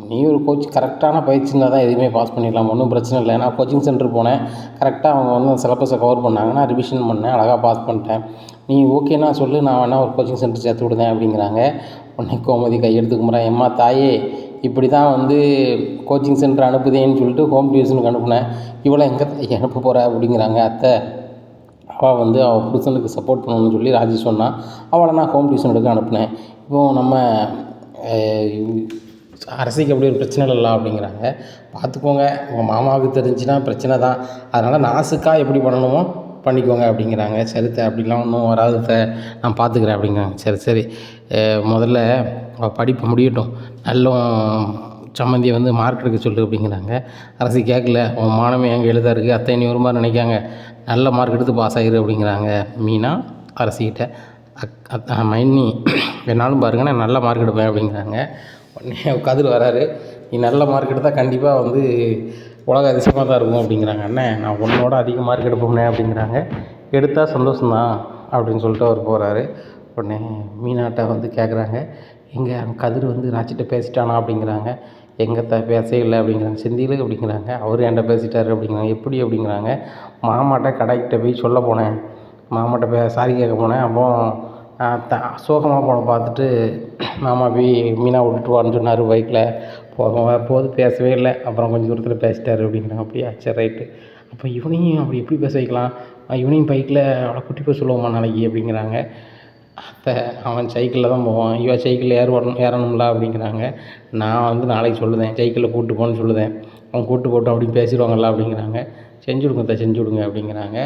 நீ ஒரு கரெக்டான பயிற்சினா தான் எதுவுமே பாஸ் பண்ணிடலாம், ஒன்றும் பிரச்சனை இல்லை. நான் கோச்சிங் சென்டர் போனேன், கரெக்டாக அவங்க வந்து சிலபஸை கவர் பண்ணாங்க, நான் ரிவிஷன் பண்ணேன், அழகாக பாஸ் பண்ணிட்டேன். நீ ஓகேனா சொல்லு, நான் வேணால் ஒரு கோச்சிங் சென்டர் சேர்த்து விடுதேன் அப்படிங்கிறாங்க. உடனே கோமதி கையெடுத்து கும்பிட்றேன். எம்மா தாயே இப்படி தான் வந்து கோச்சிங் சென்டர் அனுப்புதேன்னு சொல்லிட்டு ஹோம் டியூஷனுக்கு அனுப்புனேன், இவளை எங்கே அனுப்ப போகிற அப்படிங்கிறாங்க. அத்தை அவள் வந்து அவள் புருஷனுக்கு சப்போர்ட் பண்ணணும்னு சொல்லி ராஜி சொன்னான், அவளை நான் ஹோம் டியூஷன் எடுக்க அனுப்புனேன். இப்போது நம்ம அரசிக்கு அப்படி ஒரு பிரச்சனை இல்லை அப்படிங்கிறாங்க. பார்த்துக்கோங்க, உங்கள் மாமாவுக்கு தெரிஞ்சுன்னா பிரச்சனை தான், அதனால் நாசுக்காக எப்படி பண்ணணுமோ பண்ணிக்கோங்க அப்படிங்கிறாங்க. சரித்த அப்படிலாம் ஒன்றும் வராதுத்த, நான் பார்த்துக்கிறேன் அப்படிங்கிறாங்க. சரி சரி முதல்ல படிப்பு முடியட்டும், நல்ல சம்மந்தியை வந்து மார்க் எடுக்க சொல்லு அப்படிங்கிறாங்க. அரசி கேட்கல, உன் மானமே எங்கே எழுதா இருக்குது, அத்தை நீ ஒரு மாதிரி நினைக்காங்க, நல்ல மார்க் எடுத்து பாஸ் ஆகிரு அப்படிங்கிறாங்க மீனா அரசிக்கிட்ட. மைனி வேணாலும் பாருங்கள், நான் நல்ல மார்க் எடுப்பேன் அப்படிங்கிறாங்க. உடனே கதிர் வராரு, நீ நல்ல மார்க் எடுத்தால் கண்டிப்பாக வந்து உலக அதிசயமாக தான் இருக்கும் அப்படிங்கிறாங்க. அண்ணே நான் உன்னோட அதிக மார்க் எடுப்போம்னே அப்படிங்கிறாங்க. எடுத்தால் சந்தோஷம்தான் அப்படின்னு சொல்லிட்டு அவர் போகிறாரு. உடனே மீனாட்ட வந்து கேட்குறாங்க, எங்கே கதிர் வந்து ராச்சிட்ட பேசிட்டானா அப்படிங்கிறாங்க. எங்கே பேசவே இல்லை அப்படிங்கிறாங்க. செந்தில் அப்படிங்கிறாங்க. அவர் என்கிட்ட பேசிட்டார் அப்படிங்கிறாங்க. எப்படி அப்படிங்கிறாங்க. மாமாட்ட கடைக்கிட்ட போய் சொல்ல போனேன், மாமாட்ட சாரி கேட்க போனேன், அப்போ சோகமாக போன பார்த்துட்டு மாமா போய் மீனா விட்டுட்டு வான்னு சொன்னார் பைக்கில். போது பேசவே இல்லை, அப்புறம் கொஞ்சம் தூரத்தில் பேசிட்டார் அப்படிங்கிறாங்க. அப்படியா சரி ரைட்டு, அப்போ இவனையும் அப்படி எப்படி பேச வைக்கலாம், இவனையும் பைக்கில் அவளை கூட்டி போய் சொல்லுவோமா நாளைக்கு அப்படிங்கிறாங்க. அப்போ அவன் சைக்கிளில் தான் போவான், இவன் சைக்கிளில் ஏறணும்ல அப்படிங்கிறாங்க. நான் வந்து நாளைக்கு சொல்லுதேன், சைக்கிளில் கூப்பிட்டு போன்னு சொல்லுதேன், அவன் கூப்பிட்டு போட்டோம் அப்படின்னு பேசிடுவாங்கல்ல அப்படிங்கிறாங்க. செஞ்சு விடுங்க செஞ்சு விடுங்க அப்படிங்கிறாங்க.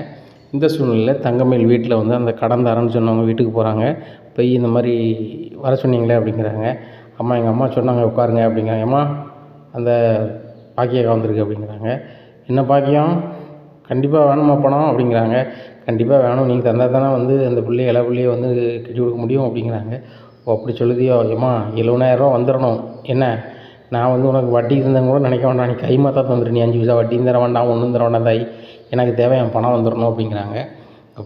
இந்த சூழ்நிலையில் தங்கமேல் வீட்டில் வந்து அந்த கடந்தாரன்னு சொன்னவங்க வீட்டுக்கு போகிறாங்க. போய் இந்த மாதிரி வர சொன்னீங்களே அப்படிங்கிறாங்க. அம்மா எங்கள் அம்மா சொன்னாங்க உட்காருங்க அப்படிங்கிறாங்க. அம்மா அந்த பாக்கியக்கா வந்திருக்கு அப்படிங்கிறாங்க. என்ன பாக்கியம், கண்டிப்பாக வேணுமா பணம் அப்படிங்கிறாங்க. கண்டிப்பாக வேணும், நீங்கள் தந்தால் தானே வந்து அந்த பிள்ளைய இலை பிள்ளைய வந்து கட்டி கொடுக்க முடியும் அப்படிங்கிறாங்க. ஓ அப்படி சொல்லுதியோ, ஏம்மா 70,000 வந்துடணும், என்ன நான் வந்து உனக்கு வட்டிக்கு இருந்தேன்னு கூட நினைக்க வேண்டாம், நீ கை மாத்தா தந்துடு, நீ 5 பைசா வட்டியும் தர வேண்டாம், ஒன்றும் தர வேண்டாம் தாய், எனக்கு தேவை என் பணம் வந்துடணும் அப்படிங்கிறாங்க.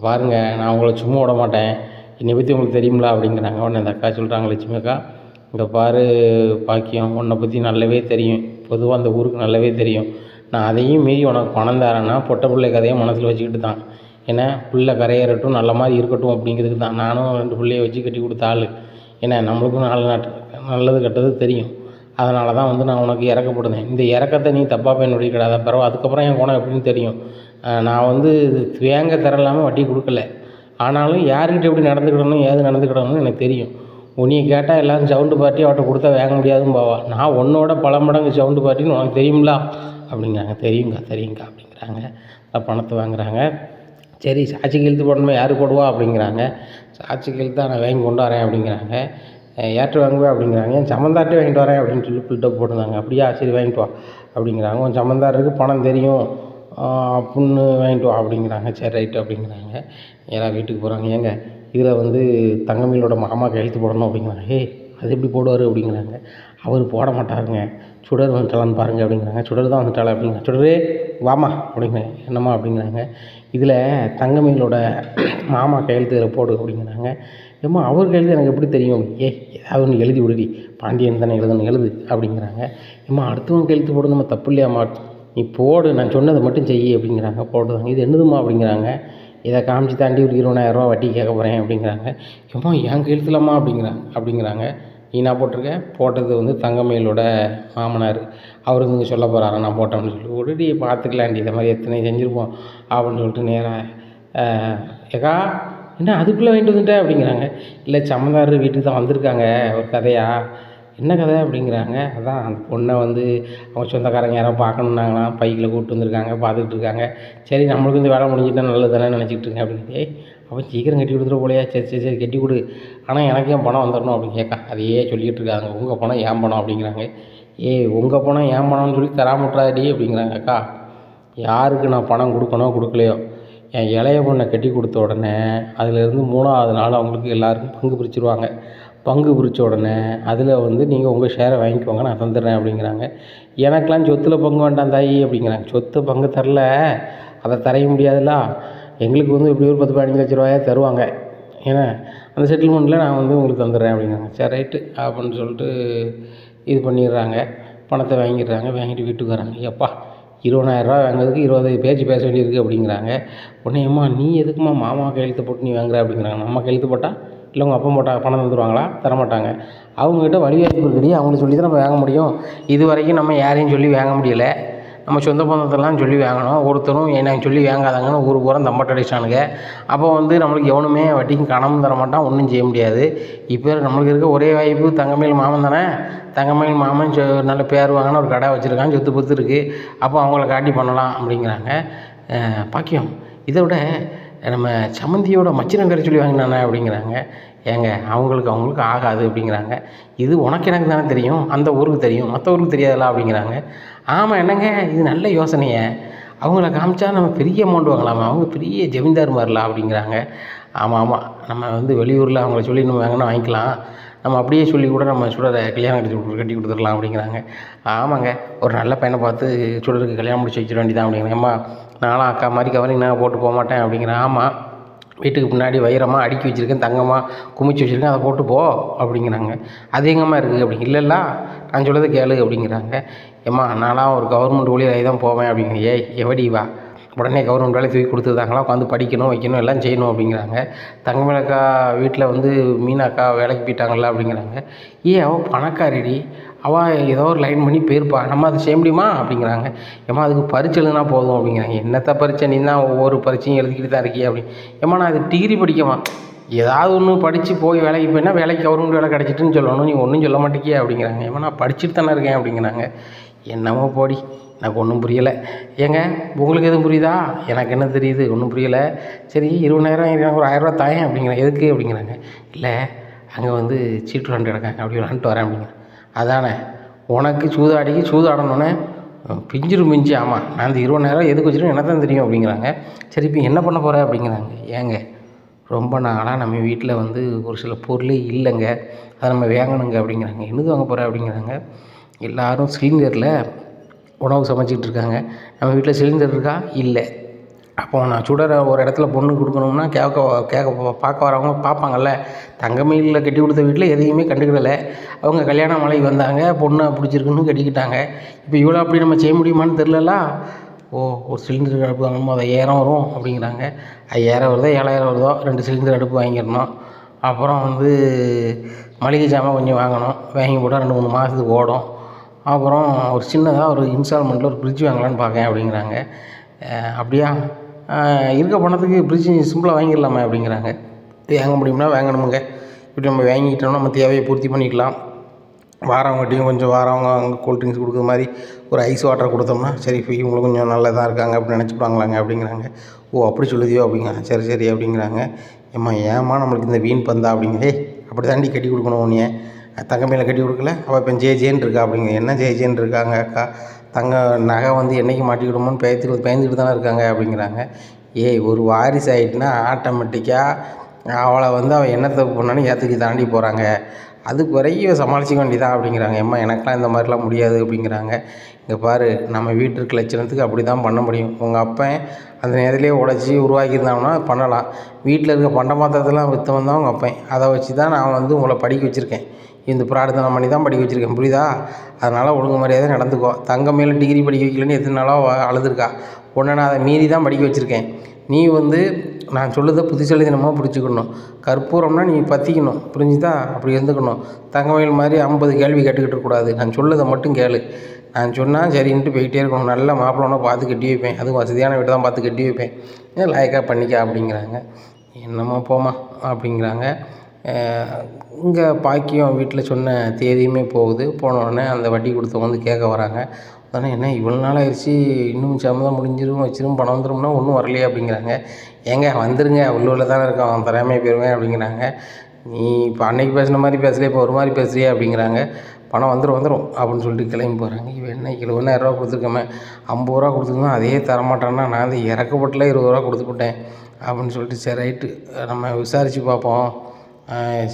பாருங்கள் நான் உங்களை சும்மா விட மாட்டேன், என்னை பற்றி உங்களுக்கு தெரியுங்களா அப்படிங்கிறாங்க. உடனே அந்த அக்கா சொல்கிறாங்க, லட்சுமி அக்கா இங்கே பாரு பாக்கியம், உன்னை பற்றி நல்லாவே தெரியும், பொதுவாக அந்த ஊருக்கு நல்லாவே தெரியும், நான் அதையும் மீறி உனக்கு பணம் தரேன்னா பொட்டை பிள்ளை கதையை மனசில் வச்சுக்கிட்டு தான், ஏன்னா பிள்ளை கரையேறட்டும் நல்ல மாதிரி இருக்கட்டும் அப்படிங்கிறதுக்கு தான், நானும் 2 பிள்ளைய வச்சு கட்டி கொடுத்த ஆள், ஏன்னா நம்மளுக்கும் நல்லது கெட்டது தெரியும், அதனால தான் வந்து நான் உனக்கு இறக்கப்படுதேன், இந்த இறக்கத்தை நீ தப்பாக பயன்படுத்திக்கிடாத, பரவாயில்ல அதுக்கப்புறம் என் குணம் எப்படின்னு தெரியும், நான் வந்து வேங்க தரலாமல் வட்டி கொடுக்கல, ஆனாலும் யார்கிட்ட எப்படி நடந்துக்கிடணும் ஏது நடந்துக்கிடணும்னு எனக்கு தெரியும், உன்னைய கேட்டால் எல்லோரும் சவுண்டு பார்ட்டி அவட்ட கொடுத்தா வாங்க முடியாதுன்னு போவா, நான் உன்னோட பல மடங்கு சவுண்டு பார்ட்டின்னு உனக்கு தெரியுங்களா அப்படிங்கிறாங்க. தெரியுங்கக்கா அப்படிங்கிறாங்க. பணத்தை வாங்குகிறாங்க. சரி சாட்சி கையெழுத்து போடணுமே, யார் போடுவா அப்படிங்கிறாங்க. சாட்சி கையெழுத்தாக நான் வாங்கி கொண்டு வரேன் அப்படிங்கிறாங்க. ஏற்று வாங்குவேன் அப்படிங்கிறாங்க. என் சம்மந்தார்ட்டே வாங்கிட்டு வரேன் அப்படின்னு சொல்லி பில்டப் போட்டுருந்தாங்க. அப்படியா சரி வாங்கிட்டு வா அப்படிங்கிறாங்க. உன் சம்மந்தாருக்கு பணம் தெரியும் அப்புடின்னு வாங்கிட்டு வா அப்படிங்கிறாங்க. சரி ரைட்டு அப்படிங்கிறாங்க. யாராவது வீட்டுக்கு போகிறாங்க. ஏங்க இதில் வந்து தங்கமயிலோட மாமா கையெழுத்து போடணும் அப்படிங்கிறாங்க. அது எப்படி போடுவார் அப்படிங்கிறாங்க. அவர் போட மாட்டாருங்க, சுடர் வந்துட்டாலான்னு பாருங்கள் அப்படிங்கிறாங்க. சுடர் தான் வந்துட்டாளா அப்படிங்கிறாங்க. சுடரே வாமா அப்படிங்கிறாங்க. என்னம்மா அப்படிங்கிறாங்க. இதில் தங்கமயிலோட மாமா கையெழுத்து இதில் போடு அப்படிங்கிறாங்க. ஏம்மா அவர் கையெழுத்து எனக்கு எப்படி தெரியும், ஏதாவது ஒன்று எழுதி விடுடி, பாண்டியன் தானே எழுதணும் எழுது அப்படிங்கிறாங்க. ஏம்மா அடுத்தவங்க கையெழுத்து போடு நம்ம தப்பு இல்லையாம்மா நீ போடு, நான் சொன்னதை மட்டும் செய் அப்படிங்கிறாங்க. போடுதாங்க. இது என்னதும்மா அப்படிங்கிறாங்க. இதை காமிச்சு தாண்டி ஒரு 20,000 வட்டி கேட்க போகிறேன் அப்படிங்கிறாங்க. ஏம்மா என் கையெழுத்துலம்மா அப்படிங்கிறாங்க. நீ நான் போட்டிருக்க? போட்டது வந்து தங்கமயிலோட மாமனார். அவர் வந்து சொல்ல போகிறாரா நான் போட்டேன்னு சொல்லி. உடனே பார்த்துக்கலாண்டி, இதை மாதிரி எத்தனை செஞ்சுருப்போம் அப்படின்னு சொல்லிட்டு நேராக ஏக்கா என்ன அதுக்குள்ளே வாங்கிட்டு வந்துட்டேன் அப்படிங்கிறாங்க. இல்லை சம்மந்தார் வீட்டுக்கு தான் வந்திருக்காங்க ஒரு கதையா. என்ன கதை அப்படிங்கிறாங்க. அதான் அந்த பொண்ணை வந்து அவங்க சொந்தக்காரங்க யாரோ பார்க்கணுன்னாங்களாம், பைக்கில் கூப்பிட்டு வந்திருக்காங்க, பார்த்துக்கிட்டு இருக்காங்க. சரி நம்மளுக்கு இந்த வேலை முடிஞ்சிட்டா நல்லது தானே நினச்சிக்கிட்டு இருக்கேன் அப்படின்னு. அவன் சீக்கிரம் கட்டி கொடுத்துட போலையா. சரி கட்டி கொடு, ஆனால் எனக்கு ஏன் பணம் வந்துடணும் அப்படின்னு கேட்கா. அதையே சொல்லிக்கிட்டு இருக்காங்க. உங்கள் பணம் ஏன் பணம் அப்படிங்கிறாங்க. உங்கள் பணம் ஏன் பணம்னு சொல்லி தராமட்டுறாடி அப்படிங்கிறாங்க. அக்கா யாருக்கு நான் பணம் கொடுக்கலையோ என் இளைய பொண்ணை கட்டி கொடுத்த உடனே அதுலேருந்து 3ஆவது நாள் அவங்களுக்கு எல்லாருக்கும் பங்கு பிரிச்சுருவாங்க. பங்கு பிரித்த உடனே அதில் வந்து நீங்கள் உங்கள் ஷேரை வாங்கிக்கோங்க, நான் தந்துடுறேன் அப்படிங்கிறாங்க. எனக்கெலாம் சொத்தில் பங்கு வேண்டாம் தாயி அப்படிங்கிறாங்க. சொத்து பங்கு தரல, அதை தரைய முடியாதுல்ல. எங்களுக்கு வந்து இப்படி ஒரு 10-15 லட்ச ரூபாயா தருவாங்க, ஏன்னா அந்த செட்டில்மெண்ட்டில் நான் வந்து உங்களுக்கு தந்துடுறேன் அப்படிங்கிறாங்க. சரி ரைட்டு அப்படின்னு சொல்லிட்டு இது பண்ணிடுறாங்க. பணத்தை வாங்கிடுறாங்க. வாங்கிட்டு வீட்டுக்கு வராங்க. எப்பா 20,000 வாங்குறதுக்கு 20 பேச்சு பேச வேண்டியிருக்கு அப்படிங்கிறாங்க. உடனே அம்மா நீ எதுக்குமா மாமா கையெழுத்து போட்டு நீ வாங்குற அப்படிங்கிறாங்க. நம்ம கையெழுத்து போட்டால் இல்லை உங்கள் அப்பா போட்டால் பணம் தந்துடுவாங்களா? தரமாட்டாங்க. அவங்ககிட்ட வழி வாய்ப்பு இருக்குடி, அவங்களுக்கு சொல்லி தான் நம்ம வாங்க முடியும். இது வரைக்கும் நம்ம யாரையும் சொல்லி வாங்க முடியலை. நம்ம சொந்த பந்தத்தெல்லாம் சொல்லி வாங்கணும். ஒருத்தரும் எனக்கு சொல்லி வாங்காதாங்கன்னு ஊர் பூரா தம்பட்ட அடிச்சானுங்க. அப்போ வந்து நம்மளுக்கு எவனுமே வட்டிக்கு கணமும் தரமாட்டான், ஒன்றும் செய்ய முடியாது. இப்போ நம்மளுக்கு இருக்க ஒரே வாய்ப்பு தங்கமயில் மாமன் தானே. தங்கமயில் மாமன் நல்ல பேர் வாங்கின ஒரு கடை வச்சுருக்காங்க, சொத்து பொத்து இருக்குது. அப்போ அவங்கள காட்டி பண்ணலாம் அப்படிங்கிறாங்க. பாக்கியம் இதை விட நம்ம சம்மந்தியோட மச்சினங்கரை சொல்லி வாங்கினானே அப்படிங்கிறாங்க. அவங்களுக்கு ஆகாது அப்படிங்கிறாங்க. இது உனக்கு எனக்கு தானே தெரியும், அந்த ஊருக்கு தெரியும், மற்ற ஊருக்கு தெரியாதுல்ல அப்படிங்கிறாங்க. ஆமாம் என்னங்க இது நல்ல யோசனையை, அவங்கள காமிச்சா நம்ம பெரிய அமௌண்ட் வாங்கலாமா, அவங்க பெரிய ஜமீன்தார் மாதிரிலாம் அப்படிங்கிறாங்க. ஆமாம் நம்ம வந்து வெளியூரில் அவங்கள சொல்லி நம்ம வாங்கினா வாங்கிக்கலாம், நம்ம அப்படியே சொல்லி கூட நம்ம சுடரை கல்யாணம் கட்டி கொடுத்துடலாம் அப்படிங்கிறாங்க. ஆமாங்க ஒரு நல்ல பையனை பார்த்து சுடருக்கு கல்யாணம் முடிச்சு வச்சிட வேண்டியதான் அப்படிங்கிறாங்க. அம்மா நானும் அக்கா மாதிரி கவரிங் நான் போட்டு போக மாட்டேன் அப்படிங்கிறேன். ஆமாம் வீட்டுக்கு முன்னாடி வைரமாக அடுக்கி வச்சுருக்கேன், தங்கமாக குமிச்சு வச்சுருக்கேன், அதை போட்டு போ அப்படிங்கிறாங்க. அது எங்கம்மா இருக்குது அப்படிங்க. இல்லைல்ல நான் சொல்லதை கேளு அப்படிங்கிறாங்க. ஏம்மா நான்லாம் ஒரு கவர்மெண்ட் ஊழியராகி தான் போவேன் அப்படிங்க. எவடி வா உடனே கவர்மெண்ட் வேலை தூக்கி கொடுத்துருந்தாங்களா, உட்காந்து படிக்கணும் வைக்கணும் எல்லாம் செய்யணும் அப்படிங்கிறாங்க. தங்கமேலக்கா வீட்டில் வந்து மீனாக்கா வேலைக்கு போயிட்டாங்களா அப்படிங்கிறாங்க. அவள் பணக்காரிடி, அவள் ஏதோ ஒரு லைன் பண்ணி போயிருப்பா, நம்ம அதை செய்ய முடியுமா அப்படிங்கிறாங்க. ஏம்மா அதுக்கு பரீட்சை எழுதுனா போதும் அப்படிங்கிறாங்க. என்னத்த பரீட்சை, நீ தான் ஒவ்வொரு பரீட்சையும் எழுதிக்கிட்டு தான் இருக்கியா அப்படி. ஏம்மா நான் இது டிகிரி படிக்கமா, ஏதாவது ஒன்று படித்து போய் வேலைக்கு போயின்னா வேலைக்கு கவர்மெண்ட் வேலை கிடச்சிட்டுன்னு சொல்லணும், நீ ஒன்றும் சொல்ல மாட்டேங்கியா அப்படிங்கிறாங்க. ஏம்மா நான் படிச்சுட்டு தானே இருக்கேன் அப்படிங்கிறாங்க. என்னமோ போடி எனக்கு ஒன்றும் புரியலை. உங்களுக்கு எதுவும் புரியுதா? எனக்கு என்ன தெரியுது, ஒன்றும் புரியலை. சரி 20,000 எனக்கு ஒரு 1000 ரூபா தாயேன் அப்படிங்கிறேன். எதுக்கு அப்படிங்கிறாங்க. இல்லை அங்கே வந்து சீட்டு விளாண்டு கிடக்காங்க, அப்படி விளாண்டுட்டு வரேன் அப்படிங்கிறேன். அதானே உனக்கு சூதாடணுன்னே பிஞ்சு. ஆமாம் நான் அந்த 20,000 எதுக்கு வச்சுருக்கேன் என்ன தான் தெரியும் அப்படிங்கிறாங்க. சரி இப்போ என்ன பண்ண போகிற அப்படிங்கிறாங்க. ரொம்ப நாளாக நம்ம வீட்டில் வந்து ஒரு சில பொருளே இல்லைங்க, அதை நம்ம வாங்கணுங்க அப்படிங்கிறாங்க. என்னது வாங்க போகிற அப்படிங்கிறாங்க. எல்லோரும் சிலிண்டரில் உணவு சமைச்சிக்கிட்டு இருக்காங்க, நம்ம வீட்டில் சிலிண்டர் இருக்கா? இல்லை. அப்போ நான் சுடரை ஒரு இடத்துல பொண்ணு கொடுக்கணும்னா பார்க்க வரவங்க பார்ப்பாங்கள்ல. தங்கமயிலில் கட்டி கொடுத்த வீட்டில் எதையுமே கண்டுக்கிடலை. அவங்க கல்யாண மலைக்கு வந்தாங்க, பொண்ணை பிடிச்சிருக்குன்னு கட்டிக்கிட்டாங்க. இப்போ இவ்வளோ அப்படி நம்ம செய்ய முடியுமான்னு தெரிலல. ஒரு சிலிண்டர் அடுப்பு வாங்கணுமோ அது 5000 வரும் அப்படிங்கிறாங்க. 5000 வருதோ 7000 வருதோ 2 சிலிண்டர் அடுப்பு வாங்கிடணும். அப்புறம் வந்து மளிகை ஜாமான் கொஞ்சம் வாங்கணும், வாங்கி போட்டால் 2-3 மாதத்துக்கு ஓடும். அப்புறம் ஒரு சின்னதாக ஒரு இன்ஸ்டால்மெண்ட்டில் ஒரு ஃப்ரிட்ஜ் வாங்கலான்னு பார்க்கேன் அப்படிங்கிறாங்க. அப்படியா, இருக்க பணத்துக்கு ஃப்ரிட்ஜ் சிம்பிளாக வாங்கிடலாமே அப்படிங்கிறாங்க. வாங்க முடியும்னா வாங்கணுமுங்க. இப்படி நம்ம வாங்கிக்கிட்டோம்னா நம்ம தேவையை பூர்த்தி பண்ணிக்கலாம். வாரவங்கட்டியும் கொஞ்சம் அங்கே கூல்ட்ரிங்க்ஸ் கொடுக்குற மாதிரி ஒரு ஐஸ் வாட்டர் கொடுத்தோம்னா சரி இப்போ இவங்களும் கொஞ்சம் நல்லதாக இருக்காங்க அப்படின்னு நினச்சிப்பாங்களாங்க அப்படிங்கிறாங்க. அப்படி சொல்லுதியோ அப்படிங்கிறாங்க. சரி அப்படிங்கிறாங்க. ஏம்மா நம்மளுக்கு இந்த வீண் பந்தா அப்படிங்க. அப்படி தாண்டி கட்டி கொடுக்கணும். உன்னைய தங்கமயில கட்டி கொடுக்கல, அவள் இப்போ ஜேன்னு இருக்கா அப்படிங்க. என்ன ஜேன்னு இருக்காங்க அக்கா, தங்க நகை வந்து என்றைக்கு மாட்டிக்கிடுமோன்னு பயந்துக்கிட்டு தானே இருக்காங்க அப்படிங்கிறாங்க. ஒரு வாரிசு ஆகிட்டுனா ஆட்டோமேட்டிக்காக அவளை வந்து அவள் என்ன தப்பு பண்ணாலும் ஏற்றுக்கு தாண்டி போகிறாங்க, அதுக்கு வரைக்கும் சமாளிச்சிக்க வேண்டியதான் அப்படிங்கிறாங்க. எனக்கெலாம் இந்த மாதிரிலாம் முடியாது அப்படிங்கிறாங்க. இங்கே பாரு நம்ம வீட்டிற்கு லட்சணத்துக்கு அப்படி தான் பண்ண முடியும். உங்கள் அப்பன் அந்த நேரத்துலேயே உழைச்சி உருவாக்கியிருந்தாங்கன்னா பண்ணலாம். வீட்டில் இருக்க பண்ட பாத்திரத்தெல்லாம் விற்றவன் தான் உங்கள் அப்பன், அதை வச்சு தான் நான் வந்து உங்களை படிக்க வச்சுருக்கேன். இந்த பிரார்த்தனை பண்ணி தான் படிக்க வச்சுருக்கேன், புரியுதா? அதனால் ஒழுங்கு மரியாதை நடந்துக்கோ. தங்கம் மேலே டிகிரி படிக்க வைக்கலன்னு எத்தனை நாளாக அழுதுருக்கா. உன்னை நான் அதை மீறி தான் படிக்க வச்சுருக்கேன். நீ வந்து நான் சொல்லுறத புத்திசாலித்தனமாக பிடிச்சிக்கணும். கற்பூரம்னா நீ பற்றிக்கணும், புரிஞ்சுதா? அப்படி இருந்துக்கணும். தங்கமயில் மாதிரி 50 கேள்வி கேட்டுக்கிட்டு இருக்கக்கூடாது. நான் சொல்லுறதை மட்டும் கேளு. நான் சொன்னால் சரின்ட்டு போய்கிட்டே இருக்கணும். நல்ல மாப்பிள்ளை பார்த்து கட்டி வைப்பேன், அதுவும் வசதியான வீட்டை தான் பார்த்து கட்டி வைப்பேன், லாயக்காக பண்ணிக்க அப்படிங்கிறாங்க. என்னம்மா போமா அப்படிங்கிறாங்க. இங்கே பாக்கியம் வீட்டில் சொன்ன தேதியுமே போகுது. போனோடனே அந்த வட்டி கொடுத்தவங்க வந்து கேட்க வராங்க. உடனே என்ன இவ்வளோ நாள் ஆயிடுச்சு, இன்னும் சம்மதம் முடிஞ்சிடும் வச்சிரும் பணம் வந்துடும்னா ஒன்றும் வரலையே அப்படிங்கிறாங்க. ஏங்க வந்துருங்க, உள்ளூரில் தானே இருக்கோம், அவன் தராமையே போயிடுவேன் அப்படிங்கிறாங்க. நீ இப்போ அன்னைக்கு பேசுன மாதிரி பேசலையே, இப்போ ஒரு மாதிரி பேசுறியே அப்படிங்கிறாங்க. பணம் வந்துடும் அப்படின்னு சொல்லிட்டு கிளம்பி போகிறாங்க. இவன் என்ன 70,000 கொடுத்துருக்கோமே, 50 ரூபா கொடுத்துருந்தோம், அதே தரமாட்டான்னா நான் வந்து இறக்கப்பட்டில் 20 ரூபா கொடுத்துவிட்டேன் அப்படின்னு சொல்லிட்டு, சரி ரைட்டு நம்ம விசாரித்து பார்ப்போம்.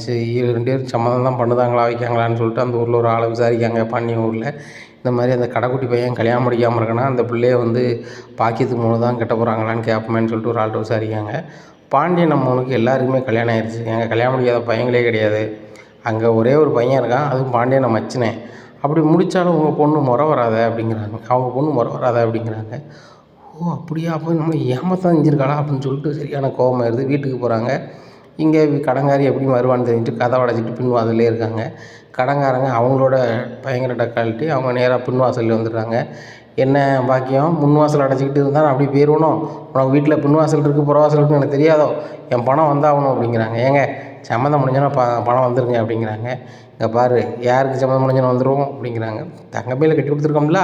சரி 2 பேரும் சம்மதம் தான் பண்ணுதாங்களா வைக்காங்களான்னு சொல்லிட்டு அந்த ஊரில் ஒரு ஆளை விசாரிக்காங்க. பாண்டிய ஊரில் இந்த மாதிரி அந்த கடைக்குட்டி பையன் கல்யாணம் முடிக்காமல் இருக்கனா அந்த பிள்ளைய வந்து பாக்கியத்துக்கு மூணு தான் கட்ட போகிறாங்களான்னு கேட்போமேன்னு சொல்லிட்டு ஒரு ஆள்கிட்ட விசாரிக்காங்க. பாண்டியன் நம்மளுக்கு எல்லாருக்குமே கல்யாணம் ஆயிடுச்சு, எங்கள் கல்யாணம் முடியாத பையங்களே கிடையாது. அங்கே ஒரே ஒரு பையன் இருக்கான், அதுவும் பாண்டியனை மச்சினேன். அப்படி முடித்தாலும் உங்கள் பொண்ணு முறை வராத அப்படிங்கிறாங்க. அவங்க பொண்ணு முறை வராத அப்படிங்கிறாங்க. ஓ அப்படியா, அப்போ நம்மளை ஏமாத்தான் செஞ்சுருக்காளா அப்படின்னு சொல்லிட்டு சரியான கோபமாயிருது. வீட்டுக்கு போகிறாங்க. இங்கே கடங்காரி எப்படி வருவான்னு தெரிஞ்சுட்டு கதை அடைச்சிட்டு பின்வாசல்லே இருக்காங்க. கடங்காரங்க அவங்களோட பயங்கர டக்காலிட்டி, அவங்க நேராக பின்வாசலில் வந்துடுறாங்க. என்ன பாக்கியம், முன்வாசல் அடைச்சிக்கிட்டு இருந்தால் நான் அப்படியே போயிடுவணும், உனக்கு வீட்டில் பின்வாசல் இருக்குது புறவாசல் இருக்குன்னு எனக்கு தெரியாதோ, என் பணம் வந்தாகணும் அப்படிங்கிறாங்க. ஏங்க சம்மந்தம் முடிஞ்சோன்னா பணம் வந்துருங்க அப்படிங்கிறாங்க. இங்கே பாரு, யாருக்கு சம்மந்தம் முடிஞ்சோன்னு வந்துடும் அப்படிங்கிறாங்க. தங்கப்பையில் கட்டி கொடுத்துருக்கோம்ல,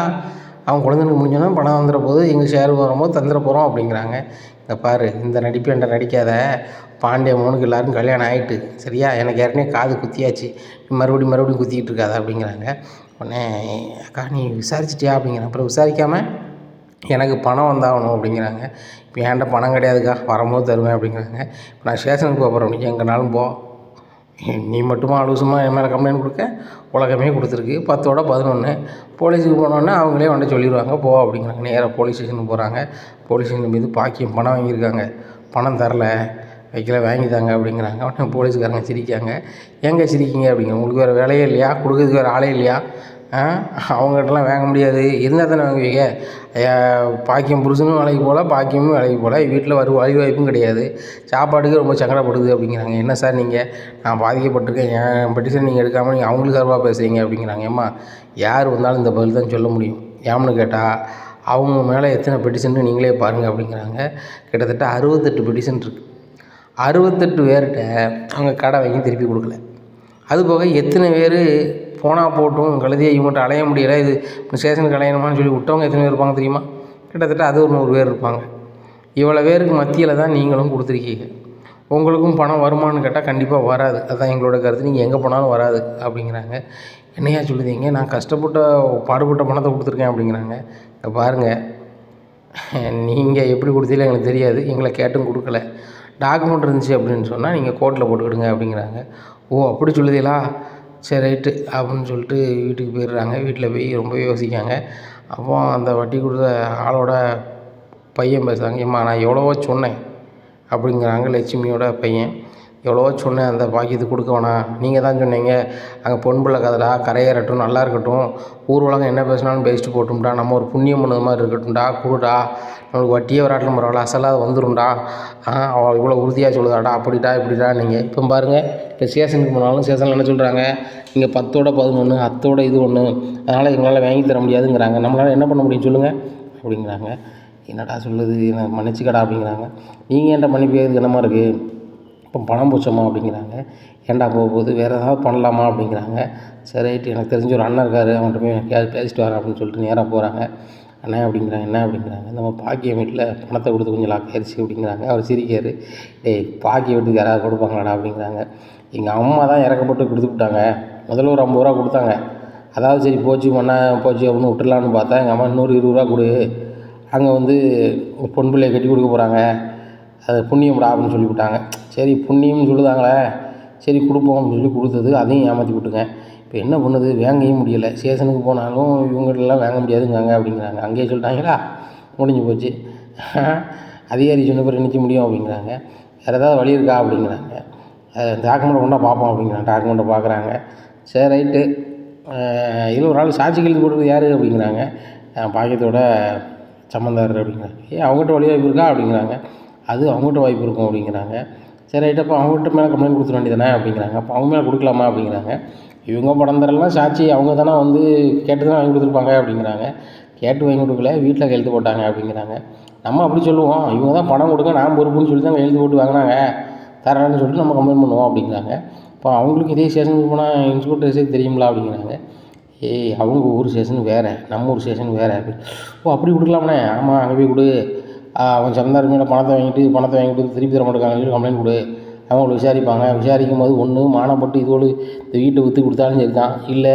அவன் குழந்தைங்களுக்கு முடிஞ்சோன்னா பணம் வந்துட போது, எங்கள் ஷேருக்கு வரும்போது தந்துட போகிறோம் அப்படிங்கிறாங்க. இங்கே பாரு, இந்த நடிப்பு என்கிட்ட நடிக்காத, பாண்டிய மோனுக்கு எல்லாருக்கும் கல்யாணம் ஆகிட்டு சரியா, எனக்கு ஏற்கனவே காது குத்தியாச்சு, மறுபடியும் குத்திக்கிட்டு இருக்காத அப்படிங்கிறாங்க. உடனே அக்கா நீ விசாரிச்சிட்டியா அப்படிங்கிறேன். அப்புறம் விசாரிக்காமல் எனக்கு பணம் வந்தாகணும் அப்படிங்கிறாங்க. இப்போ என்கிட்ட பணம் கிடையாதுக்கா, வரும்போது தருவேன் அப்படிங்கிறாங்க. இப்போ நான் ஸ்டேஷனுக்கு போகிறேன், நீ எங்கேனாலும் போ, நீ மட்டுமா அலுவசமாக என் மேலே கம்ப்ளைண்ட் கொடுக்க, உலகமே கொடுத்துருக்கு, 10ஓட 11. போலீஸுக்கு போனோன்னே அவங்களே வந்து சொல்லிடுவாங்க போ அப்படிங்கிறாங்க. நேராக போலீஸ் ஸ்டேஷனுக்கு போகிறாங்க. போலீஸ் ஸ்டேஷன் மீது பாக்கியம் பணம் வாங்கியிருக்காங்க, பணம் தரல, வைக்கல வாங்கி தாங்க அப்படிங்கிறாங்க. உடனே போலீஸ்காரங்க சிரிக்காங்க. ஏங்க சிரிக்கிங்க அப்படிங்க, உங்களுக்கு வேறு வேலையே இல்லையா, கொடுக்குறதுக்கு வேறு ஆளே இல்லையா, அவங்ககிட்டலாம் வாங்க முடியாது, இருந்தால் தானே வாங்குவீங்க. பாக்கியம் புருஷனும் வேலைக்கு போகல, பாக்கியமும் வேலைக்கு போகல, வீட்டில் வழி வாய்ப்பும் கிடையாது, சாப்பாட்டுக்கு ரொம்ப சங்கடப்படுது அப்படிங்கிறாங்க. என்ன சார் நீங்கள், நான் பாதிக்கப்பட்டிருக்கேன், என் பெட்டிஷன் நீங்கள் எடுக்காமல் நீங்கள் அவங்களுக்கு சார்பாக பேசுகிறீங்க அப்படிங்கிறாங்க. ஏம்மா யார் வந்தாலும் இந்த பதில் தான் சொல்ல முடியும், ஏம்னு கேட்டால் அவங்க மேலே எத்தனை பெட்டிஷன் நீங்களே பாருங்கள் அப்படிங்கிறாங்க. கிட்டத்தட்ட 68 பெட்டிஷன் இருக்குது. 68 பேர்கிட்ட அவங்க கடை வாங்கி திருப்பி கொடுக்கல. அதுபோக எத்தனை பேர் போனால் போட்டும் கழுதியை இவங்கள்ட்ட அலைய முடியலை, இது ஸ்டேஷனுக்கு அலையணுமான்னு சொல்லி விட்டவங்க எத்தனை பேர் இருப்பாங்க தெரியுமா? கிட்டத்தட்ட அது ஒரு 100 பேர் இருப்பாங்க. இவ்வளோ பேருக்கு மத்தியில் தான் நீங்களும் கொடுத்துருக்கீங்க. உங்களுக்கும் பணம் வருமானு கேட்டால் கண்டிப்பாக வராது, அதுதான் எங்களோட கருத்து, நீங்கள் எங்கே போனாலும் வராது அப்படிங்கிறாங்க. என்னையா சொல்லுதீங்க, நான் கஷ்டப்பட்ட பாடுபட்ட பணத்தை கொடுத்துருக்கேன் அப்படிங்கிறாங்க. பாருங்கள், நீங்கள் எப்படி கொடுத்தீங்களோ எங்களுக்கு தெரியாது, எங்களை கேட்டும் கொடுக்கல, டாக்குமெண்ட் இருந்துச்சு அப்படின்னு சொன்னால் நீங்கள் கோர்ட்டில் போட்டுக்கிடுங்க அப்படிங்கிறாங்க. ஓ அப்படி சொல்லுதீங்களா, சரி ரைட்டு அப்படின்னு சொல்லிட்டு வீட்டுக்கு போயிடுறாங்க. வீட்டில் போய் ரொம்ப யோசிக்காங்க. அப்போ அந்த வட்டி கொடுத்த ஆளோட பையன் பேசுகிறாங்க. ஏம்மா நான் எவ்வளவோ சொன்னேன் அப்படிங்கிறாங்க. லட்சுமியோட பையன், எவ்வளவோ சொன்னேன் அந்த பாக்கியத்துக்கு கொடுக்க வேணாம், நீங்கள் தான் சொன்னீங்க அங்கே பொன் பிள்ளை கதைடா, கரையேறட்டும், நல்லா இருக்கட்டும், ஊர் உலகம் என்ன பேசினாலும் பேசிட்டு போட்டும்டா, நம்ம ஒரு புண்ணியம் பண்ணது மாதிரி இருக்கட்டும்டா, கொடுடா, நம்மளுக்கு வட்டியே வராட்டிலும் பரவாயில்ல, அசலாக வந்துடும்டா, அவள் இவ்வளோ உறுதியாக சொல்லுதாடா, அப்படிடா இப்படிடா. நீங்கள் இப்போ பாருங்கள், இப்போ ஸ்டேஷனுக்கு போனாலும் ஸ்டேஷனில் என்ன சொல்கிறாங்க, நீங்கள் 10ஓட 11, 10ஓட இது 1, அதனால் எங்களால் வாங்கி தர முடியாதுங்கிறாங்க. நம்மளால் என்ன பண்ண முடியும் சொல்லுங்கள் அப்படிங்கிறாங்க. என்னடா சொல்லுது, என்ன மன்னிச்சுக்கடா அப்படிங்கிறாங்க. நீங்கள் ஏன்டா மன்னிப்பு என்னமா இருக்குது, இப்போ பணம் போச்சோமா அப்படிங்கிறாங்க. ஏன்டா போகுது, வேறு ஏதாவது பண்ணலாமா அப்படிங்கிறாங்க. சரி ரைட்டு, எனக்கு தெரிஞ்ச ஒரு அண்ணன் இருக்கார், அவன்கிட்ட போய் பேசிட்டு வரேன் அப்படின்னு சொல்லிட்டு நேராக போகிறாங்க. அண்ணன் அப்படிங்கிறாங்க. என்ன அப்படிங்கிறாங்க, நம்ம பாக்கியம் வீட்டில் பணத்தை கொடுத்து கொஞ்சம் லாக் ஆயிடுச்சு அப்படிங்கிறாங்க. அவர் சிரிக்கார். பாக்கிய வீட்டுக்கு யாராவது கொடுப்பாங்களாடா அப்படிங்கிறாங்க. எங்கள் அம்மா தான் இறக்கப்பட்டு கொடுத்துக்கிட்டாங்க, முதல்ல ஒரு 50 ரூபா கொடுத்தாங்க, அதாவது சரி போச்சு மண்ணா போச்சு அப்படின்னு விட்டுலான்னு பார்த்தா எங்கள் அம்மா இன்னொரு 20 ரூபா கொடு, அங்கே வந்து பொன் பிள்ளையை கட்டி கொடுக்க போகிறாங்க, அது புண்ணியம்டா அப்படின்னு சொல்லிவிட்டாங்க. சரி புண்ணியம்னு சொல்லுதாங்களே, சரி கொடுப்போம் அப்படின்னு சொல்லி கொடுத்தது, அதையும் ஏமாற்றி விட்டுங்க. இப்போ என்ன பண்ணுது, வாங்கவும் முடியலை, ஸ்டேஷனுக்கு போனாலும் இவங்கள்ட்டெல்லாம் வாங்க முடியாதுங்காங்க அப்படிங்கிறாங்க. அங்கேயே சொல்லிட்டாங்களா, முடிஞ்சு போச்சு, அதிகாரி சொன்ன பிறகு நிற்க முடியும் அப்படிங்கிறாங்க. வேறு ஏதாவது வழி இருக்கா அப்படிங்கிறாங்க. டாக்குமெண்ட்டை கொண்டா பார்ப்போம் அப்படிங்கிறாங்க. டாக்குமெண்ட்டை பார்க்குறாங்க. சரி ரைட்டு. இதில் ஒரு ஆள் சாட்சி கையெழுத்து போட்டது யார் அப்படிங்கிறாங்க. பாக்கியத்தோட சம்மந்தார் அப்படிங்கிறாங்க. அவங்ககிட்ட வழி வாய்ப்பு இருக்கா அப்படிங்கிறாங்க. அது அவங்ககிட்ட வாய்ப்பு இருக்கும் அப்படிங்கிறாங்க. சரி ரைட்டு, அப்போ அவங்ககிட்ட மேலே கம்ப்ளைண்ட் கொடுத்துட வேண்டியதானே அப்படிங்கிறாங்க. அப்போ அவங்க மேலே கொடுக்கலாமா அப்படிங்கிறாங்க. இவங்க படம் தரலாம் சாட்சி அவங்க தானே வந்து கேட்டு தான் வாங்கி கொடுத்துருப்பாங்க அப்படிங்கிறாங்க. கேட்டு வாங்கி கொடுக்கல, வீட்டில் கையெழுத்து போட்டாங்க அப்படிங்கிறாங்க. நம்ம அப்படி சொல்லுவோம், இவங்க தான் பணம் கொடுங்க நான் பொறுப்புன்னு சொல்லி தான் கையெழுத்து போட்டு வாங்கினாங்க, தரேன்னு சொல்லிட்டு நம்ம கம்ப்ளைண்ட் பண்ணுவோம் அப்படிங்கிறாங்க. இப்போ அவங்களுக்கு இதே ஸ்டேஷனுக்கு போனால் இன்ஸ்பெக்டர் விசேஷம் தெரியுங்களா அப்படிங்கிறாங்க. அவங்க ஊர் ஸ்டேஷன் வேறு, நம்ம ஊர் ஸ்டேஷன் வேறு. அப்படி கொடுக்கலாம்ண்ணே. ஆமாம், அங்கே போய் கொடு, அவன் சந்தார் மேலே பணத்தை வாங்கிட்டு திருப்பி தர மாட்டேங்காங்கன்னு சொல்லி கம்ப்ளைண்ட் கொடு. அவங்கள விசாரிப்பாங்க. விசாரிக்கும் போது ஒன்று மானப்பட்டு இதோடு இந்த வீட்டை விற்று கொடுத்தாலும் சரி தான், இல்லை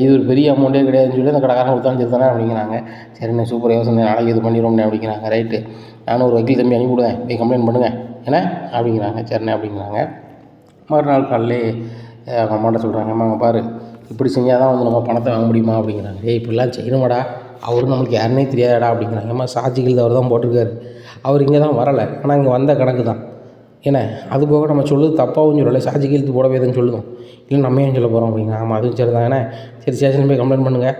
இது ஒரு பெரிய அமௌண்ட்டே கிடையாதுன்னு சொல்லி அந்த கடைக்காரன் கொடுத்தாலும் சரி தானே அப்படிங்கிறாங்க. சரிண்ணே, சூப்பர் யோசனை, நாளைக்கு இது பண்ணிடுவோம்ண்ணே அப்படிங்கிறாங்க. ரைட்டு, நானும் ஒரு வக்கீல் தம்பி அனுப்பிவிடுவேன், போய் கம்ப்ளைண்ட் பண்ணுங்கள் என்ன அப்படிங்கிறாங்க. சரிண்ணே அப்படிங்கிறாங்க. மறுநாள் காலையிலே அவங்க அம்மாட்ட சொல்கிறாங்க, அம்மா அங்கே பாரு, இப்படி செஞ்சால் தான் வந்து நம்ம பணத்தை வாங்க முடியுமா அப்படிங்கிறாங்க. இப்படிலாம் செய்யணுமாடா, அவரு நம்மளுக்கு யாருன்னே தெரியாதடா அப்படிங்கிறாங்க. அம்மா சாட்சிகள் அவர் தான் போட்டிருக்காரு, அவர் இங்கே தான் வரலை, ஆனால் இங்கே வந்த கணக்கு தான் ஏன்னா அது போக நம்ம சொல்லுது தப்பாகவும் சொல்லலை, சாட்சி கையெழுத்து போடவே தான் சொல்லுவோம், இல்லை நம்ம ஏன் சொல்ல போகிறோம் அப்படிங்க. ஆமாம் அதுவும் சரி தான். ஏன்னா சரி ஸ்டேஷன் போய் கம்ப்ளைண்ட் பண்ணுங்கள்,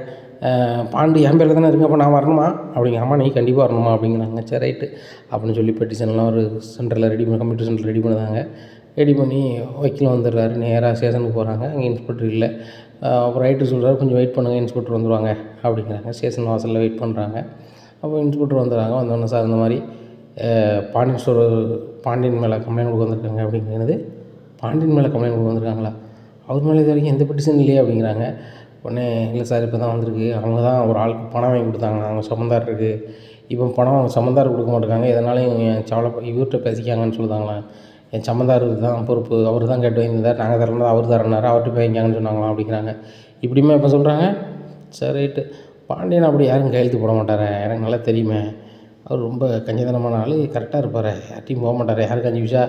பாண்டி என் பேரில் தானே இருக்கு, அப்போ நான் வரணுமா அப்படிங்க. ஆமாம் நீ கண்டிப்பாக வரணுமா அப்படிங்கிறாங்க. சரி ரைட்டு அப்படின்னு சொல்லி பெட்டிஷன்லாம் ஒரு சென்டரில் கம்ப்யூட்டர் சென்டரில் ரெடி பண்ணுறாங்க. ரெடி பண்ணி வக்கீல் வந்துடுறாரு. நேராக ஸ்டேஷனுக்கு போகிறாங்க. அங்கே இன்ஸ்பெக்டர் இல்லை. அப்புறம் ரைட்டு சொல்கிறாரு, கொஞ்சம் வெயிட் பண்ணுங்கள், இன்ஸ்பெக்டர் வந்துடுவாங்க அப்படிங்கிறாங்க. ஸ்டேஷன் வாசலில் வெயிட் பண்ணுறாங்க. அப்போ இன்ஸ்பெக்டர் வந்துடுறாங்க. வந்தோடனே சார் இந்த மாதிரி பாண்டியன் மேலே கம்ப்ளைண்ட் கொடுக்க வந்திருக்காங்க அப்படிங்கிறது. பாண்டியன் மேலே கம்ப்ளைண்ட் கொடுக்க வந்திருக்காங்களா, அவர் மேலே இது வரைக்கும் எந்த பெட்டிஷன் இல்லையே அப்படிங்கிறாங்க. உடனே இல்லை சார் இப்போ தான் வந்திருக்கு, அவங்க தான் ஒரு ஆளுக்கு பணம் வாங்கி கொடுத்தாங்க, அவங்க சம்மந்தார் இருக்குது, இப்போ பணம் அவங்க சம்மந்தார் கொடுக்க மாட்டேங்காங்க, இதனால இவர்கிட்ட பேசிக்காங்கன்னு சொல்லுதாங்களாம். என் சம்மந்தாருக்கு தான் பொறுப்பு, அவர் தான் கேட்டு வாங்கியிருந்தார், நாங்கள் தரணும் அவர் தரனார், அவர்கிட்ட பேசிக்காங்கன்னு சொன்னாங்களாம் அப்படிங்கிறாங்க. இப்படியுமே இப்போ சொல்கிறாங்க. சரி ரைட்டு, பாண்டியன் அப்படி யாரும் கையெழுத்து போட மாட்டார், எனக்கு நல்லா தெரியுமே, அவர் ரொம்ப கஞ்சிதனமான ஆள், கரெக்டாக இருப்பார், யார்ட்டையும் போக மாட்டார், யாருக்கு 5 பைசா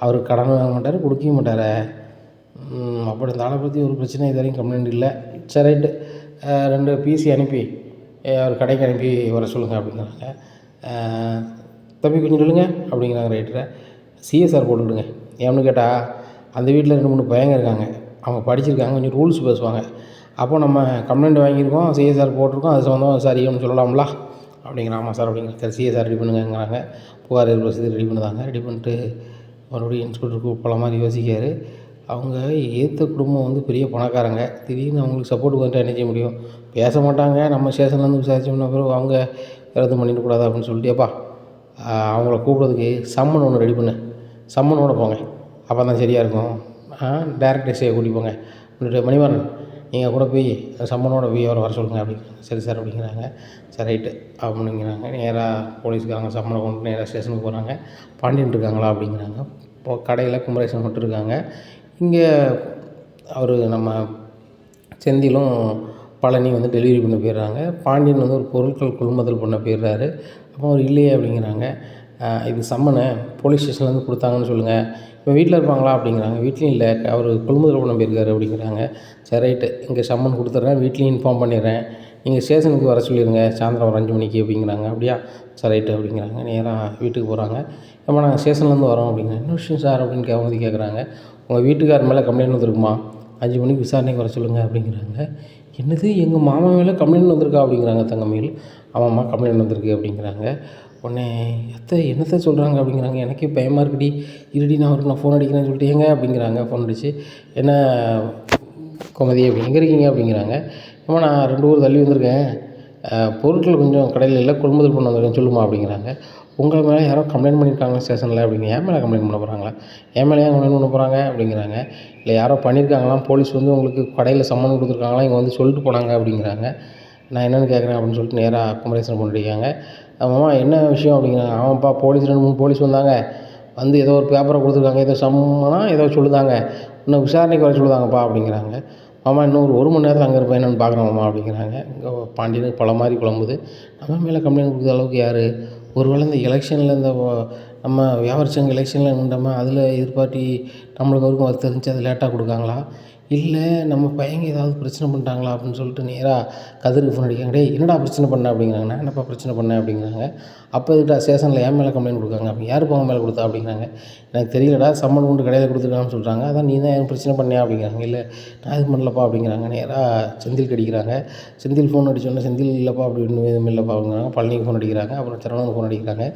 அவருக்கு கடன் வாங்க மாட்டார், கொடுக்கவும் மாட்டார், அப்படி இந்த ஆளை பற்றி ஒரு பிரச்சனை இது வரைக்கும் கம்ப்ளைண்ட் இல்லை. சரி ரைட்டு, 2 பிசி அனுப்பி அவர் கடைக்கு அனுப்பி வர சொல்லுங்கள் அப்படிங்கிறாங்க. தம்பி கொஞ்சம் சொல்லுங்கள் அப்படிங்கிறாங்க ரைட்டரை. சிஎஸ்ஆர் போட்டுவிடுங்க. ஏன்னு கேட்டால் அந்த வீட்டில் 2 3 பையங்க இருக்காங்க, அவங்க படிச்சிருக்காங்க, கொஞ்சம் ரூல்ஸ் பேசுவாங்க. அப்போ நம்ம கம்ப்ளைண்ட் வாங்கியிருக்கோம், சிஎஸ்ஆர் போட்டிருக்கோம், அது சம்மந்தமாக சரின்னு சொல்லலாம்ல அப்படிங்கிற. ஆமாம் சார் அப்படிங்கிற. சரி சிஎஸ்ஆர் ரெடி பண்ணுங்கிறாங்க. புகார் ரசீது ரெடி பண்ணுதாங்க. ரெடி பண்ணிட்டு மறுபடியும் இன்ஸ்பெக்டருக்கு பல மாதிரி யோசிக்கார். அவங்க ஏற்ற குடும்பம் வந்து பெரிய பணக்காரங்க, திடீர்னு அவங்களுக்கு சப்போர்ட் வந்துட்டு என்ன செய்ய முடியும், பேச மாட்டாங்க. நம்ம ஸ்டேஷன்லேருந்து விசாரிச்சோம்னா பிறகு அவங்க எதுவும் பண்ணிடக்கூடாது அப்படின்னு சொல்லிட்டு, அப்பா அவங்கள கூப்பிட்றதுக்கு சம்மன் ஒன்று ரெடி பண்ணு, சம்மனோட போங்க, அப்போ தான் சரியாக இருக்கும், டேரக்ட் எஸ்ஐயை கூட்டிட்டு போங்க அப்படின்ட்டு, மணிமாறன் நீங்கள் கூட போய் சம்மனோட போய் அவரை வர சொல்லுங்கள் அப்படிங்கிறாங்க. சரி சார் அப்படிங்கிறாங்க. சரி ரைட்டு அப்படிங்கிறாங்க. நேராக போலீஸ்காரங்க சம்மனை கொண்டு நேராக ஸ்டேஷனுக்கு போகிறாங்க. பாண்டியன் இருக்காங்களா அப்படிங்கிறாங்க. இப்போ கடையில் குமரேசன் மட்டும் இருக்காங்க. இங்கே அவர் நம்ம செந்திலும் பழனி வந்து டெலிவரி பண்ண போயிடுறாங்க. பாண்டியன் வந்து ஒரு பொருட்கள் கொள்முதல் பண்ண போயிடுறாரு. அப்போ அவர் இல்லையே அப்படிங்கிறாங்க. இது சம்மனை போலீஸ் ஸ்டேஷன்லேருந்து கொடுத்தாங்கன்னு சொல்லுங்கள். இப்போ வீட்டில் இருப்பாங்களா அப்படிங்கிறாங்க. வீட்லேயும் இல்லை, அவர் கொள்முதல் பண்ண போயிருக்காரு அப்படிங்கிறாங்க. சரி ரைட்டு, இங்கே சம்மன் கொடுத்துட்றேன், வீட்லேயும் இன்ஃபார்ம் பண்ணிடுறேன், நீங்கள் ஸ்டேஷனுக்கு வர சொல்லிடுங்க சாயந்தரம் ஒரு 5 மணிக்கு அப்படிங்கிறாங்க. அப்படியா, சரி ரைட்டு அப்படிங்கிறாங்க. நேராக வீட்டுக்கு போகிறாங்க. ஏம்மா நாங்கள் ஸ்டேஷன்லேருந்து வரோம் அப்படிங்கிறாங்க. என்ன விஷயம் சார் அப்படின்னு கேட்குறாங்க. உங்கள் வீட்டுக்கார் மேலே கம்ப்ளைண்ட் வந்துருக்குமா, 5 மணிக்கு விசாரணைக்கு வர சொல்லுங்கள் அப்படிங்கிறாங்க. என்னது, எங்கள் மாமா மேலே கம்ப்ளைண்ட் வந்திருக்கா அப்படிங்கிறாங்க தங்கமயில். ஆமாம்மா கம்ப்ளைண்ட் வந்திருக்கு அப்படிங்கிறாங்க. உடனே என்னத்தை சொல்கிறாங்க அப்படிங்கிறாங்க. எனக்கே பயமாக இருக்குடி, இருடி நான் அவருக்கு ஃபோன் அடிக்கிறேன்னு சொல்லிட்டு, ஏங்க அப்படிங்கிறாங்க. ஃபோன் அடித்து, என்ன கோமதி அப்படி எங்கே இருக்கீங்க அப்படிங்கிறாங்க. ஏம்மா நான் 2 ஊர் தள்ளி வந்திருக்கேன், பொருட்கள் கொஞ்சம் கடையில் இல்லை, கொள்முதல் பண்ண வந்திருக்கேன் சொல்லுமா அப்படிங்கிறாங்க. உங்கள் மேலே யாரோ கம்ப்ளைண்ட் பண்ணியிருக்காங்க ஸ்டேஷனில் அப்படிங்க. என் மேலே கம்ப்ளைண்ட் பண்ண போகிறாங்களா, என் மேலே ஏன் கம்ப்ளைண்ட் பண்ண போகிறாங்க அப்படிங்கிறாங்க. இல்லை யாரோ பண்ணியிருக்காங்களாம், போலீஸ் வந்து உங்களுக்கு கடையில் சம்மன் கொடுத்துருக்காங்களாம், இங்கே வந்து சொல்லிட்டு போனாங்க அப்படிங்கிறாங்க. நான் என்னென்னு கேட்குறேன் அப்படின்னு சொல்லிட்டு நேராக குமரேசன் பண்ணிருக்காங்க. ஆமாம்மா என்ன விஷயம் அப்படிங்கிறாங்க. ஆமாப்பா போலீஸ் 2 3 போலீஸ் வந்தாங்க, வந்து ஏதோ ஒரு பேப்பரை கொடுத்துருக்காங்க, ஏதோ சம்மனா ஏதோ சொல்லுதாங்க, இன்னும் விசாரணைக்கு வர சொல்லுதாங்கப்பா அப்படிங்கிறாங்க. மாமா இன்னும் ஒரு மணி நேரத்தில் அங்கே இருப்பேன் என்னென்னு பார்க்குறேன் மாமா அப்படிங்கிறாங்க. இங்கே பாண்டியனுக்கு பல மாதிரி குழம்புது. நம்ம மேலே கம்ப்ளைண்ட் கொடுக்குற அளவுக்கு யார், ஒரு வேளை இந்த எலெக்ஷனில் இந்த நம்ம வியாபார சங்க எலெக்ஷனில் நின்றோமா, அதில் எதிர்பார்ட்டி நம்மளுக்கு அவருக்கும் தெரிஞ்சு அது லேட்டாக கொடுக்காங்களா, இல்லை நம்ம பையங்க ஏதாவது பிரச்சனை பண்ணிட்டாங்களா அப்படின்னு சொல்லிட்டு நேராக கதிருக்கு ஃபோன் அடிக்காங்க. டேய் என்னடா பிரச்சனை பண்ண அப்படிங்கிறாங்க. நான் என்னப்பா பிரச்சனை பண்ணேன் அப்படிங்கிறாங்க. அப்போ எதுக்குடா ஸ்டேஷனில் என் மேலே கம்ப்ளைண்ட் கொடுக்காங்க அப்படி, யார் உங்கள் மேலே கொடுத்தா அப்படிங்கிறாங்க. எனக்கு தெரியலடா, சம்மன் கொண்டு கடையில் கொடுத்துருக்காங்கன்னு சொல்கிறாங்க, அதான் நீ தான் யாரும் பிரச்சனை பண்ணியா அப்படிங்கிறாங்க. இல்லை நான் இது பண்ணலப்பா அப்படிங்கிறாங்க. நேராக செந்திலுக்கு அடிக்கிறாங்க. செந்தில் ஃபோன் அடிச்சோன்னே செந்தில் இல்லைப்பா அப்படி எதுவும் இல்லைப்பா அப்படிங்கிறாங்க. பழனிக்கு ஃபோன் அடிக்கிறாங்க. அப்புறம் சரவணனுக்கு ஃபோன் அடிக்கிறாங்க.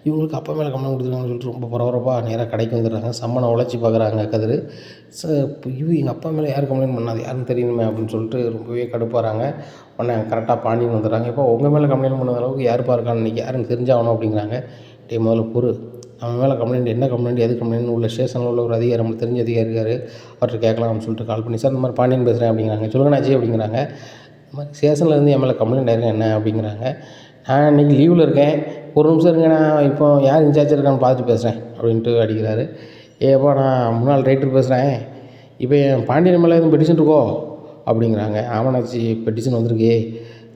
இவங்களுக்கு அப்பா மேலே கம்ப்ளைண்ட் கொடுத்துருக்காங்கன்னு சொல்லிட்டு ரொம்ப பரபரப்பாக நேராக கடைக்கு வந்துடுறாங்க. சம்மனை உழைச்சி பார்க்குறாங்க கதிர். எங்கள் அப்பா மேலே யார் கம்ப்ளைண்ட் பண்ணாது, யாருன்னு தெரியணுமே அப்படின்னு சொல்லிட்டு ரொம்பவே கடுப்பாகிறாங்க. உடனே கரெக்டாக பாண்டியன் வந்துடுறாங்க. இப்போ உங்கள் மேலே கம்ப்ளைண்ட் பண்ண அளவுக்கு யாருப்பா இருக்கான்னு இன்றைக்கி யாருன்னு தெரிஞ்சாகணும் அப்படிங்கிறாங்க. முதல்ல பொறு, அவன் மேலே கம்ப்ளைண்ட், என்ன கம்ப்ளைண்ட் எது கம்ப்ளைண்ட் உள்ள ஸ்டேஷனில் உள்ள ஒரு அதிகாரி, நம்மளுக்கு தெரிஞ்ச அதிகாரி இருக்கார், அவர்கிட்ட கேட்கலாம் அப்படின்னு சொல்லிட்டு கால் பண்ணி, சார் இந்த மாதிரி பாண்டியன் பேசுகிறேன் அப்படிங்கிறாங்க. சொல்லுங்கண்ணாச்சி அப்படிங்கிறாங்க. இந்த மாதிரி ஸ்டேஷனில் இருந்து என் மேலே கம்ப்ளைண்ட் ஆயிருங்க என்ன அப்படிங்கிறாங்க. நான் இன்றைக்கி லீவில் இருக்கேன், ஒரு நிமிஷம் இருங்க, நான் இப்போ யார் இன்சார்ஜ் இருக்கான்னு பார்த்துட்டு பேசுகிறேன் அப்படின்ட்டு அடிக்கிறாரு. ஏப்பா நான் முன்னாள் ரைட்டர் பேசுகிறேன், இப்போ என் பாண்டியன் மேலே எதுவும் பெட்டிஷன் இருக்கோ அப்படிங்கிறாங்க. ஆமாண்ணாச்சி பெட்டிஷன் வந்திருக்கு,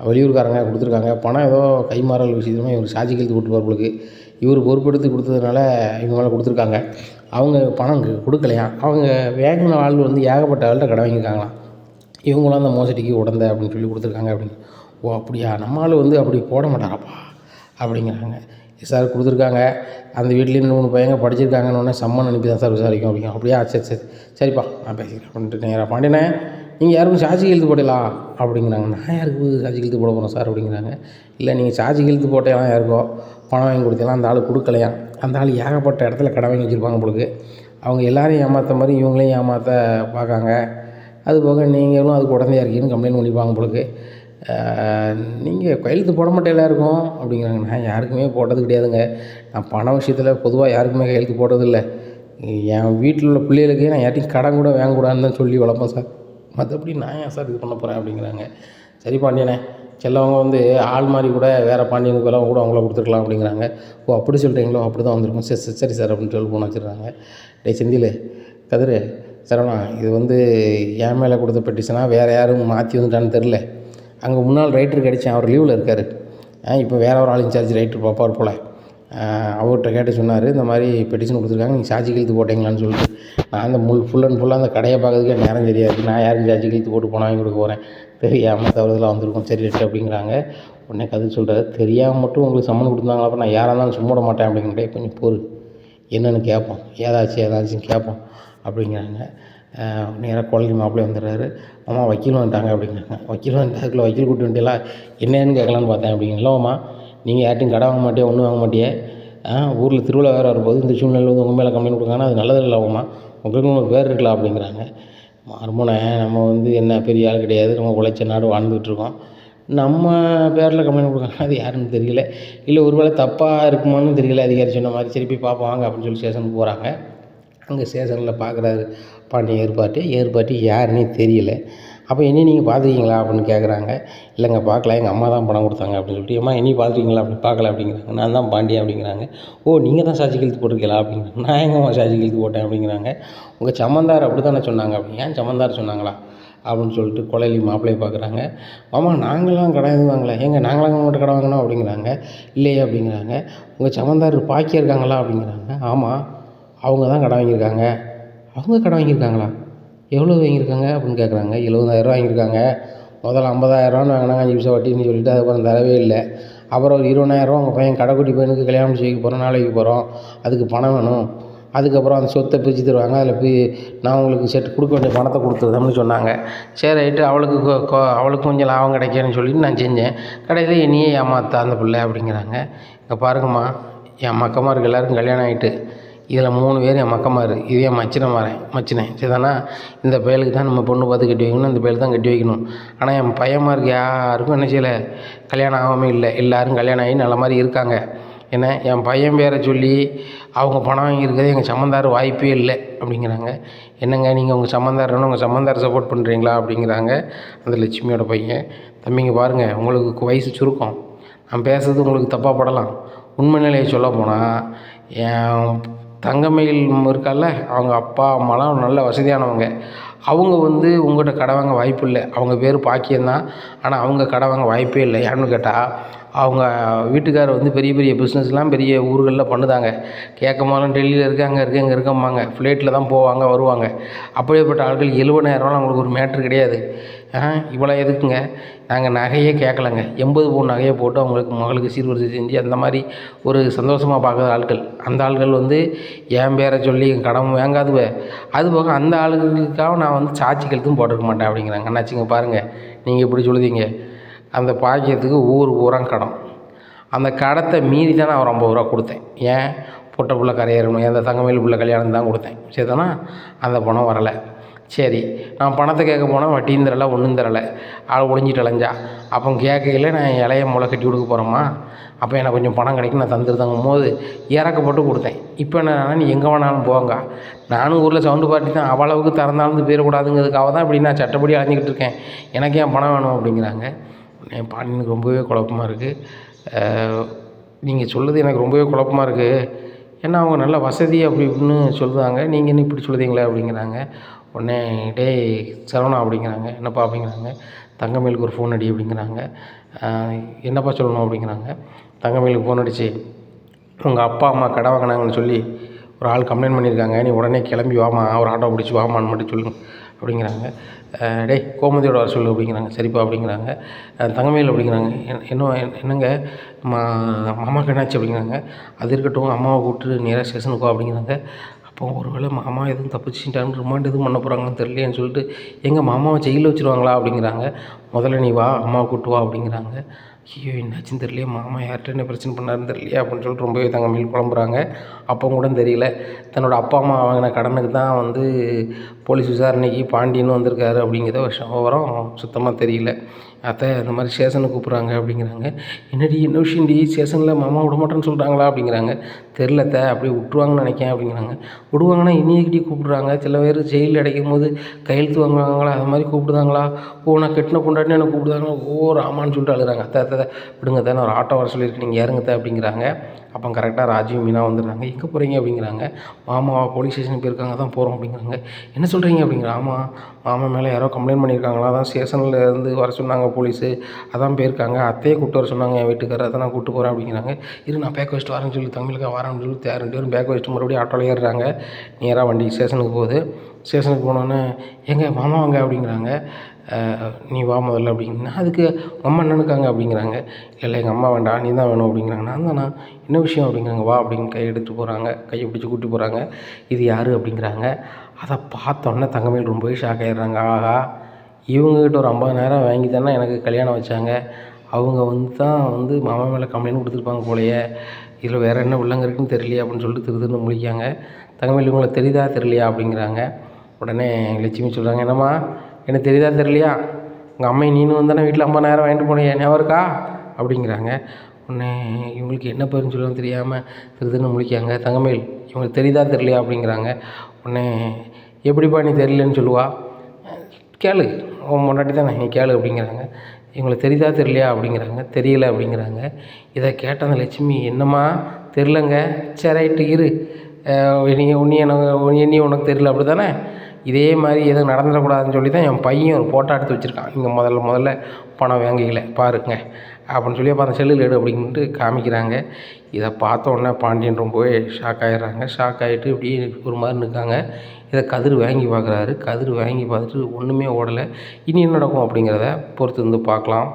வெளியூர்காரங்க கொடுத்துருக்காங்க, பணம் ஏதோ கைமாறல் விஷயத்துமே இவர் சாட்சி கழுத்து போட்டு போகிறவங்களுக்கு இவர் பொறுப்பெடுத்து கொடுத்ததுனால இவங்க மேலே கொடுத்துருக்காங்க. அவங்க பணம் கொடுக்கலையா, அவங்க வேங்கின ஆள் வந்து ஏகப்பட்ட ஆள்கிட்ட கடை வாங்கியிருக்காங்களாம், இவங்களாம் அந்த மோசடிக்கு உடந்த அப்படின்னு சொல்லி கொடுத்துருக்காங்க அப்படின்னு. ஓ அப்படியா, நம்ம ஆள் வந்து அப்படி போட மாட்டாராப்பா அப்படிங்கிறாங்க. சார் கொடுத்துருக்காங்க, அந்த வீட்லேயும் 3 பையங்க படிச்சிருக்காங்கன்னு சம்மன் அனுப்பி தான் சார் விசாரிக்கும் அப்படிங்க. அப்படியா, சரி சரி சரிப்பா நான் பேசிக்கிறேன் அப்படின்ட்டு நேராக பாண்டியனே நீங்கள் யாருக்கும் சாட்சி கழுத்து போடலாம் அப்படிங்கிறாங்க. நான் யாருக்கு சாட்சி கழுத்து போட போகிறேன் சார் அப்படிங்கிறாங்க. இல்லை நீங்கள் சாட்சி கழுத்து போட்டேலாம் யாருக்கோ பணம் வாங்கி கொடுத்தலாம், அந்த ஆள் கொடுக்கலையாம், அந்த ஆள் ஏகப்பட்ட இடத்துல கடை வாங்கி வச்சுருப்பாங்க உங்களுக்கு, அவங்க எல்லோரையும் ஏமாற்ற மாதிரி இவங்களையும் ஏமாற்ற பார்க்காங்க, அது போக நீங்களும் அதுக்கு உடந்தையாக இருக்கீங்கன்னு கம்ப்ளைண்ட் பண்ணிப்பாங்க உங்களுக்கு, நீங்கள் கையெழுத்து போட மாட்டேன் எல்லாருக்கும் அப்படிங்கிறாங்க. நான் யாருக்குமே போட்டது கிடையாதுங்க, நான் பண விஷயத்தில் பொதுவாக யாருக்குமே கையெழுத்து போட்டதில்லை, என் வீட்டில் உள்ள பிள்ளைகளுக்கு நான் யார்ட்டையும் கடன் கூட வாங்கக்கூடாதுன்னு தான் சொல்லி வளர்ப்பேன் சார், மற்றபடி நான் ஏன் சார் இது பண்ண போகிறேன் அப்படிங்கிறாங்க. சரி பாண்டியனே, சிலவங்க வந்து ஆள் மாதிரி கூட வேறு பாண்டியனுக்கு எல்லாம் கூட அவங்கள கொடுத்துருக்கலாம் அப்படிங்கிறாங்க. ஓ அப்படி சொல்கிறீங்களோ, அப்படி தான் வந்திருக்கும், சரி சரி சார் அப்படின்னு சொல்லி ஃபோன் வச்சுருக்காங்க. டேய் செந்தில், கதிர், சரவணா, இது வந்து என் மேலே கொடுத்த பெட்டிஷனாக வேறு யாரும் மாற்றி வந்துட்டான்னு தெரில, அங்கே முன்னாள் ரைட்டருக்கு அடித்தேன், அவர் லீவில் இருக்கார், இப்போ வேறு ஒரு ஆள் இன்சார்ஜ் ரைட்டர் பார்ப்பார் போல், அவர்கிட்ட கேட்டு சொன்னார், இந்த மாதிரி பெட்டிஷன் கொடுத்துருக்காங்க, நீங்கள் சாட்சி கழுத்து போட்டிங்களான்னு சொல்லிட்டு. நான் அந்த ஃபுல் அண்ட் ஃபுல்லாக அந்த கடையை பார்க்கறதுக்கே நேரம் தெரியாது, நான் யாருக்கு சாட்சி கழுத்து போட்டு பணம் வாங்கி கொடுக்க போகிறேன், தெரியாமல் தவறுதலாக வந்திருக்கும், சரி ரைட்டு அப்படிங்கிறாங்க. உடனே கதிர் சொல்கிறாரு, தெரியாமல் மட்டும் உங்களுக்கு சம்மன் கொடுத்துருந்தாங்களா, அப்போ நான் யாராக இருந்தாலும் சும்மா விட மாட்டேன் அப்படிங்கிட்டே, கொஞ்சம் பொறு என்னென்னு கேட்போம், ஏதாச்சும் கேட்போம் அப்படிங்கிறாங்க. நேராக குழந்தை மாப்பிள்ளை வந்துடுறாரு. அம்மா வக்கீல் வந்துட்டாங்க அப்படிங்கிறாங்க. வக்கீல் வந்துட்டாருக்குள்ள வக்கீல் கூட்டி வந்துட்டீங்களா, என்னன்னு கேட்கலான்னு பார்த்தேன் அப்படிங்க. இல்லைம்மா நீங்கள் யார்ட்டையும் கடை வாங்க மாட்டியே, ஒன்றும் வாங்க மாட்டியே, ஊரில் திருவிழா வேறு வரும்போது இந்த சூழ்நிலையில் வந்து உங்கள் மேலே கம்ப்ளைண்ட் கொடுக்காங்கன்னா அது நல்லது இல்லைம்மா, உங்களுக்கு ஒரு பேர் இருக்கலாம் அப்படிங்கிறாங்க. மறுமனை நம்ம வந்து என்ன பெரிய ஆள் கிடையாது, நம்ம உழைச்ச நாடு வாழ்ந்துகிட்ருக்கோம், நம்ம பேரில் கம்ப்ளைண்ட் கொடுக்காங்க, அது யாருன்னு தெரியல, இல்லை ஒரு வேளை தப்பாக இருக்குமான்னு தெரியல, அதிகாரி சொன்ன மாதிரி, சரி போய் பார்ப்போம் வாங்க அப்படின்னு சொல்லி ஸ்டேஷனுக்கு போகிறாங்க. அங்கே ஸ்டேஷனில் பார்க்குறாரு பாண்டியன் ஏற்பாட்டி யாருன்னே தெரியல. அப்போ என்னையும் நீங்கள் பார்த்துருக்கீங்களா அப்படின்னு கேட்குறாங்க. இல்லைங்க பார்க்கல, எங்கள் அம்மா தான் பணம் கொடுத்தாங்க அப்படின்னு சொல்லிட்டு, அம்மா என்னையும் பார்த்துருக்கீங்களா அப்படி, பார்க்கல அப்படிங்கிறாங்க. நான் தான் பாண்டியன் அப்படிங்கிறாங்க. ஓ நீங்கள் தான் சாட்சி கழுத்து போட்டிருக்கீங்களா அப்படிங்கிறாங்க. நான் எங்கம்மா சாட்சி கழுத்து போட்டேன் அப்படிங்கிறாங்க. உங்கள் சம்மந்தார் அப்படி தானே சொன்னாங்க அப்படி, ஏன் சம்மந்தார் சொன்னாங்களா அப்படின்னு சொல்லிட்டு கொலைலி மாப்பிள்ளையை பார்க்குறாங்க. மாமா நாங்களாம் கடை எதுவும் வாங்கலை, ஏங்க நாங்களாம் உங்கள்கிட்ட கடை வாங்கினோம் அப்படிங்கிறாங்க. இல்லையே அப்படிங்கிறாங்க. உங்கள் சம்மந்தார் பாக்கியாக இருக்காங்களா அப்படிங்கிறாங்க. ஆமாம் அவங்க தான் கடை வாங்கியிருக்காங்க. அவங்க கடை வாங்கியிருக்காங்களா, எவ்வளோ வாங்கியிருக்காங்க அப்படின்னு கேட்குறாங்க. 70,000 வாங்கியிருக்காங்க. முதல்ல 50,000 வாங்கினாங்க, 5 பைசா வட்டின்னு சொல்லிட்டு அதுக்கப்புறம் தரவே இல்லை. அப்புறம் ஒரு 20,000 உங்கள் பையன் கடைக்குட்டி பையனுக்கு கல்யாணம் செய்ய போகிறோம், நாளைக்கு போகிறோம், அதுக்கு பணம் வேணும், அதுக்கப்புறம் அந்த சொத்தை பிரித்து தருவாங்க, அதில் நான் உங்களுக்கு கொடுக்க வேண்டிய பணத்தை கொடுத்துருதோம்னு சொன்னாங்க. சரி ரைட்டு, அவளுக்கு கொஞ்சம் லாபம் கிடைக்கணும்னு சொல்லிட்டு நான் செஞ்சேன், கடையில் என்னையே ஏமாத்தா அந்த பிள்ளை அப்படிங்கிறாங்க. இங்கே பாருங்கம்மா, என் மக்கமாருக்கு எல்லாருக்கும் கல்யாணம் ஆகிட்டு, இதில் 3 பேர் என் மக்கமார், இது என் மச்சினேன் சரிதானா, இந்த பயலுக்கு தான் நம்ம பொண்ணு பார்த்து கட்டி வைக்கணும், இந்த பயலுக்கு தான் கட்டி வைக்கணும். ஆனால் என் பையன்மாருக்கு யாருக்கும் என்ன செய்யலை, கல்யாணம் ஆகாமல் இல்லை, எல்லோரும் கல்யாணம் ஆகி நல்ல மாதிரி இருக்காங்க. ஏன்னா என் பையன் பேரை சொல்லி அவங்க பணம் வாங்கியிருக்கிறது எங்கள் சம்மந்தார் வாய்ப்பே இல்லை அப்படிங்கிறாங்க. என்னங்க நீங்கள் உங்கள் சம்மந்தாரன்னு உங்கள் சம்மந்தார் சப்போர்ட் பண்ணுறீங்களா அப்படிங்கிறாங்க அந்த லட்சுமியோட பையன். தம்பிங்க பாருங்கள், உங்களுக்கு வயசு சுருக்கம், நான் பேசுறது உங்களுக்கு தப்பாக படலாம், உண்மை நிலையை சொல்ல போனால் என் தங்கமயில் இருக்கால, அவங்க அப்பா அம்மாலாம் நல்ல வசதியானவங்க, அவங்க வந்து உங்கள்கிட்ட கடன் வாங்க வாய்ப்பு இல்லை. அவங்க பேர் பாக்கியந்தான். ஆனால் அவங்க கடன் வாங்க வாய்ப்பே இல்லை. ஏன்னு கேட்டால் அவங்க வீட்டுக்காரர் வந்து பெரிய பெரிய பிஸ்னஸ்லாம் பெரிய ஊர்களில் பண்ணுதாங்க. கேட்கும் போதெல்லாம் டெல்லியில் இருக்குது, அங்கே இருக்குது, இங்கே இருக்கம்பாங்க. ஃப்ளைட்டில் தான் போவாங்க வருவாங்க. அப்படியேப்பட்ட ஆட்கள் 70,000 அவங்களுக்கு ஒரு மேட்ரு கிடையாது. இவ்வளோ எதுக்குங்க? நாங்கள் நகையே கேட்கலங்க. 80 பவுன் நகையை போட்டு அவங்களுக்கு மகளுக்கு சீர்வரிசை செஞ்சு அந்த மாதிரி ஒரு சந்தோஷமாக பார்க்குற ஆட்கள். அந்த ஆள்கள் வந்து என் பேரை சொல்லி கடன் வாங்காதுவே. அதுபோக அந்த ஆளுகளுக்காக நான் வந்து சாட்சி கழுத்தும் போட்டிருக்க மாட்டேன் அப்படிங்கிறாங்க. அண்ணாச்சிங்க பாருங்கள், நீங்கள் இப்படி சொல்லுதீங்க. அந்த பாக்கியத்துக்கு ஊர் பூரா கடன். அந்த கடத்தை மீறி தான் நான் ஒரு 50 ரூபா கொடுத்தேன். ஏன்? பொட்டை புள்ள கரையேறணும், அந்த தங்கமயில் புள்ள கல்யாணம் தான் கொடுத்தேன். சரிதானா? அந்த பணம் வரலை. சரி, நான் பணத்தை கேட்க போனால் வட்டியும் தரலை, ஒன்றும் தரலை. ஆள் ஒழிஞ்சிட்டு அலைஞ்சா. அப்போ கேட்கையில் நான் இலைய முளை கட்டி கொடுக்க போகிறோமா? அப்போ எனக்கு கொஞ்சம் பணம் கிடைக்கும், நான் தந்துருந்தாங்கும் போது இறக்கப்பட்டு கொடுத்தேன். இப்போ என்னன்னா, நீ எங்கே வேணாலும் போங்க, நானும் ஊரில் சவுண்டு பாட்டி தான், அவ்வளவுக்கு திறந்தாலும் போயிடக்கூடாதுங்கிறதுக்காக தான் இப்படி நான் சட்டப்படி அலைஞ்சிக்கிட்டு இருக்கேன். எனக்கு ஏன் பணம் வேணும் அப்படிங்கிறாங்க. என் பாட்டினுக்கு ரொம்பவே குழப்பமாக இருக்குது. நீங்கள் சொல்லுது எனக்கு ரொம்பவே குழப்பமாக இருக்குது. ஏன்னா அவங்க நல்ல வசதி அப்படி இப்படின்னு சொல்லுவாங்க, நீங்கள் என்ன இப்படி சொல்லுதீங்களே அப்படிங்கிறாங்க. உடனே டேய் சரவணா அப்படிங்கிறாங்க. என்னப்பா அப்படிங்கிறாங்க. தங்கமயிலுக்கு ஒரு ஃபோன் அடி அப்படிங்கிறாங்க. என்னப்பா சொல்லணும் அப்படிங்கிறாங்க. தங்கமயிலுக்கு ஃபோன் அடிச்சு உங்கள் அப்பா அம்மா கடை வாங்கினாங்கன்னு சொல்லி ஒரு ஆள் கம்ப்ளைண்ட் பண்ணியிருக்காங்க, நீ உடனே கிளம்பி வாமா, ஒரு ஆட்டோ பிடிச்சி வாமான்னு மட்டும் சொல்லுங்க அப்படிங்கிறாங்க. டேய் கோமதியோட வர சொல்லு அப்படிங்கிறாங்க. சரிப்பா அப்படிங்கிறாங்க. தங்கமயில் அப்படிங்கிறாங்க. என்னங்க மாமாக்கு என்னாச்சு அப்படிங்கிறாங்க. அது இருக்கட்டும், அம்மாவை கூப்பிட்டு நேராக ஸ்டேஷனுக்கு வா அப்படிங்கிறாங்க. அப்போ ஒரு வேளை மாமா எதுவும் தப்பிச்சுட்டான்னு ரிமாண்ட் எதுவும் பண்ண போகிறாங்கன்னு தெரியலையேன்னு சொல்லிட்டு எங்கள் மாமாவை ஜெயிலில் வச்சுருவாங்களா அப்படிங்கிறாங்க. முதல்ல நீ வா, அம்மாவை கூப்பிட்டு வா அப்படிங்கிறாங்க. ஐயோ என்னாச்சுன்னு தெரியலையே, மாமா யார்கிட்ட என்ன பிரச்சனை பண்ணாருன்னு தெரியலையே அப்படின்னு சொல்லிட்டு ரொம்பவே தங்கமயில் குழம்புறாங்க. அப்போ கூட தெரியல, தன்னோட அப்பா அம்மா வாங்கின கடனுக்கு தான் வந்து போலீஸ் விசாரணைக்கு பாண்டியன்னு வந்திருக்காரு அப்படிங்கிறத விவரம் சுத்தமாக தெரியல. அத்தை இந்த மாதிரி ஸ்டேஷனுக்கு கூப்பிட்றாங்க அப்படிங்கிறாங்க. என்னடி என்ன விஷயம்டி, ஸ்டேஷனில் மாமா விட மாட்டேன்னு சொல்கிறாங்களா அப்படிங்கிறாங்க. தெரிலத்தை அப்படியே விட்ருவாங்கன்னு நினைக்கிறேன் அப்படிங்கிறாங்க. விடுவாங்கன்னா இன்னைக்கு கூப்பிட்றாங்க. சில பேர் ஜெயிலில் அடைக்கும் போது கையெழுத்து வாங்குவாங்களா, அது மாதிரி கூப்பிடுதாங்களா? நான் கெட்டின பொண்டாட்டின்னு எனக்கு கூப்பிடுதாங்களா? ராமான்னு சொல்லிட்டு அழுகிறாங்க. அத்தை விடுங்க தான், நான் ஒரு ஆட்டோ வர சொல்லியிருக்கேன், நீங்கள் இறங்குத்த அப்படிங்கிறாங்க. அப்போ கரெக்டாக ராஜீவ் மீனா வந்துடுறாங்க. எங்கே போகிறீங்க அப்படிங்கிறாங்க. மாமா போலீஸ் ஸ்டேஷனுக்கு போயிருக்காங்க, தான் போகிறோம் அப்படிங்கிறாங்க. என்ன சொல்கிறீங்க அப்படிங்கிற. ஆமாம், மாமா மேலே யாரோ கம்ப்ளைண்ட் பண்ணியிருக்காங்களா, அதான் ஸ்டேஷனில் இருந்து வர சொன்னாங்க போலீஸு, அதான் போயிருக்காங்க. அத்தையே கூப்பிட்டு வர சொன்னாங்க என் வீட்டுக்காரர், அதை நான் கூப்பிட்டு போகிறேன் அப்படிங்கிறாங்க. நான் பேக் வச்சுட்டு வரேன்னு சொல்லி தமிழுக்காக வரேன்னு சொல்லி 2 பேரும் பேக் வச்சுட்டு மறுபடியும் ஆட்டோவில் ஏறுறாங்க. நேராக வண்டி ஸ்டேஷனுக்கு போகுது. ஸ்டேஷனுக்கு போனோன்னே எங்கள் மாமா வாங்க அப்படிங்கிறாங்க. நீ வா முதல்ல அப்படிங்கன்னா, அதுக்கு அம்மா என்னன்னுக்காங்க அப்படிங்கிறாங்க. இல்லை எங்கள் அம்மா வேண்டாம், நீ தான் வேணும் அப்படிங்கிறாங்க. நான் தானா, என்ன விஷயம் அப்படிங்கிறாங்க. வா அப்படின்னு கை எடுத்து போகிறாங்க, கையை பிடிச்சி கூட்டி போகிறாங்க. இது யார் அப்படிங்கிறாங்க. அதை பார்த்தோன்னே தங்கமயில் ரொம்பவே ஷாக் ஆகிடுறாங்க. ஆகா, இவங்ககிட்ட ஒரு 50,000 வாங்கி தானே எனக்கு கல்யாணம் வச்சாங்க, அவங்க வந்து மாமா மேலே கம்ப்ளைண்ட் கொடுத்துருப்பாங்க போலையே, இதில் வேறு என்ன உள்ளங்க இருக்குன்னு தெரியலையே அப்படின்னு சொல்லிட்டு திருன்னு முழிக்காங்க. தங்கமயில் இவங்களுக்கு தெரியுதா தெரியலையா அப்படிங்கிறாங்க. உடனே லட்சுமி சொல்கிறாங்க, என்னம்மா எனக்கு தெரியுதா தெரியலையா, உங்கள் அம்மை நீனும் வந்தானே வீட்டில் 50,000 வாங்கிட்டு போனேன், ஞாபகம் இருக்கா அப்படிங்கிறாங்க. உடனே இவங்களுக்கு என்ன பேருன்னு சொல்லவும் தெரியாமல் திருன்னு முழிக்காங்க. தங்கமயில் இவங்களுக்கு தெரியுதா தெரியலையா அப்படிங்கிறாங்க. உடனே எப்படிப்பா நீ தெரியலன்னு சொல்லுவா, கேளு உன் முன்னாடி தானே நீ கேளு அப்படிங்கிறாங்க. இவங்களுக்கு தெரியுதா தெரியலையா அப்படிங்கிறாங்க. தெரியல அப்படிங்கிறாங்க. இதை கேட்ட அந்த லட்சுமி, என்னம்மா தெரிலங்க, சரி ரைட்டு இரு, நீ உனக்கு தெரியல அப்படி தானே, இதே மாதிரி எதுவும் நடந்துடக்கூடாதுன்னு சொல்லி தான் என் பையன் ஒரு ஃபோட்டோ எடுத்து வச்சுருக்கான், இங்கே முதல்ல பணம் வாங்கிக்கல பாருங்க அப்படின்னு சொல்லி அப்போ அந்த செல்லில் எடு அப்படின்ட்டு காமிக்கிறாங்க. இதை பார்த்த உடனே பாண்டியன் ரொம்பவே ஷாக் ஆகிடுறாங்க. ஷாக் ஆகிட்டு இப்படியே ஒரு மாதிரி நிற்காங்க. இதை கதிர் வாங்கி பார்க்குறாரு. கதிர் வாங்கி பார்த்துட்டு ஒன்றுமே ஓடலை. இனி என்ன நடக்கும் அப்படிங்கிறத பொறுத்து இருந்து பார்க்கலாம்.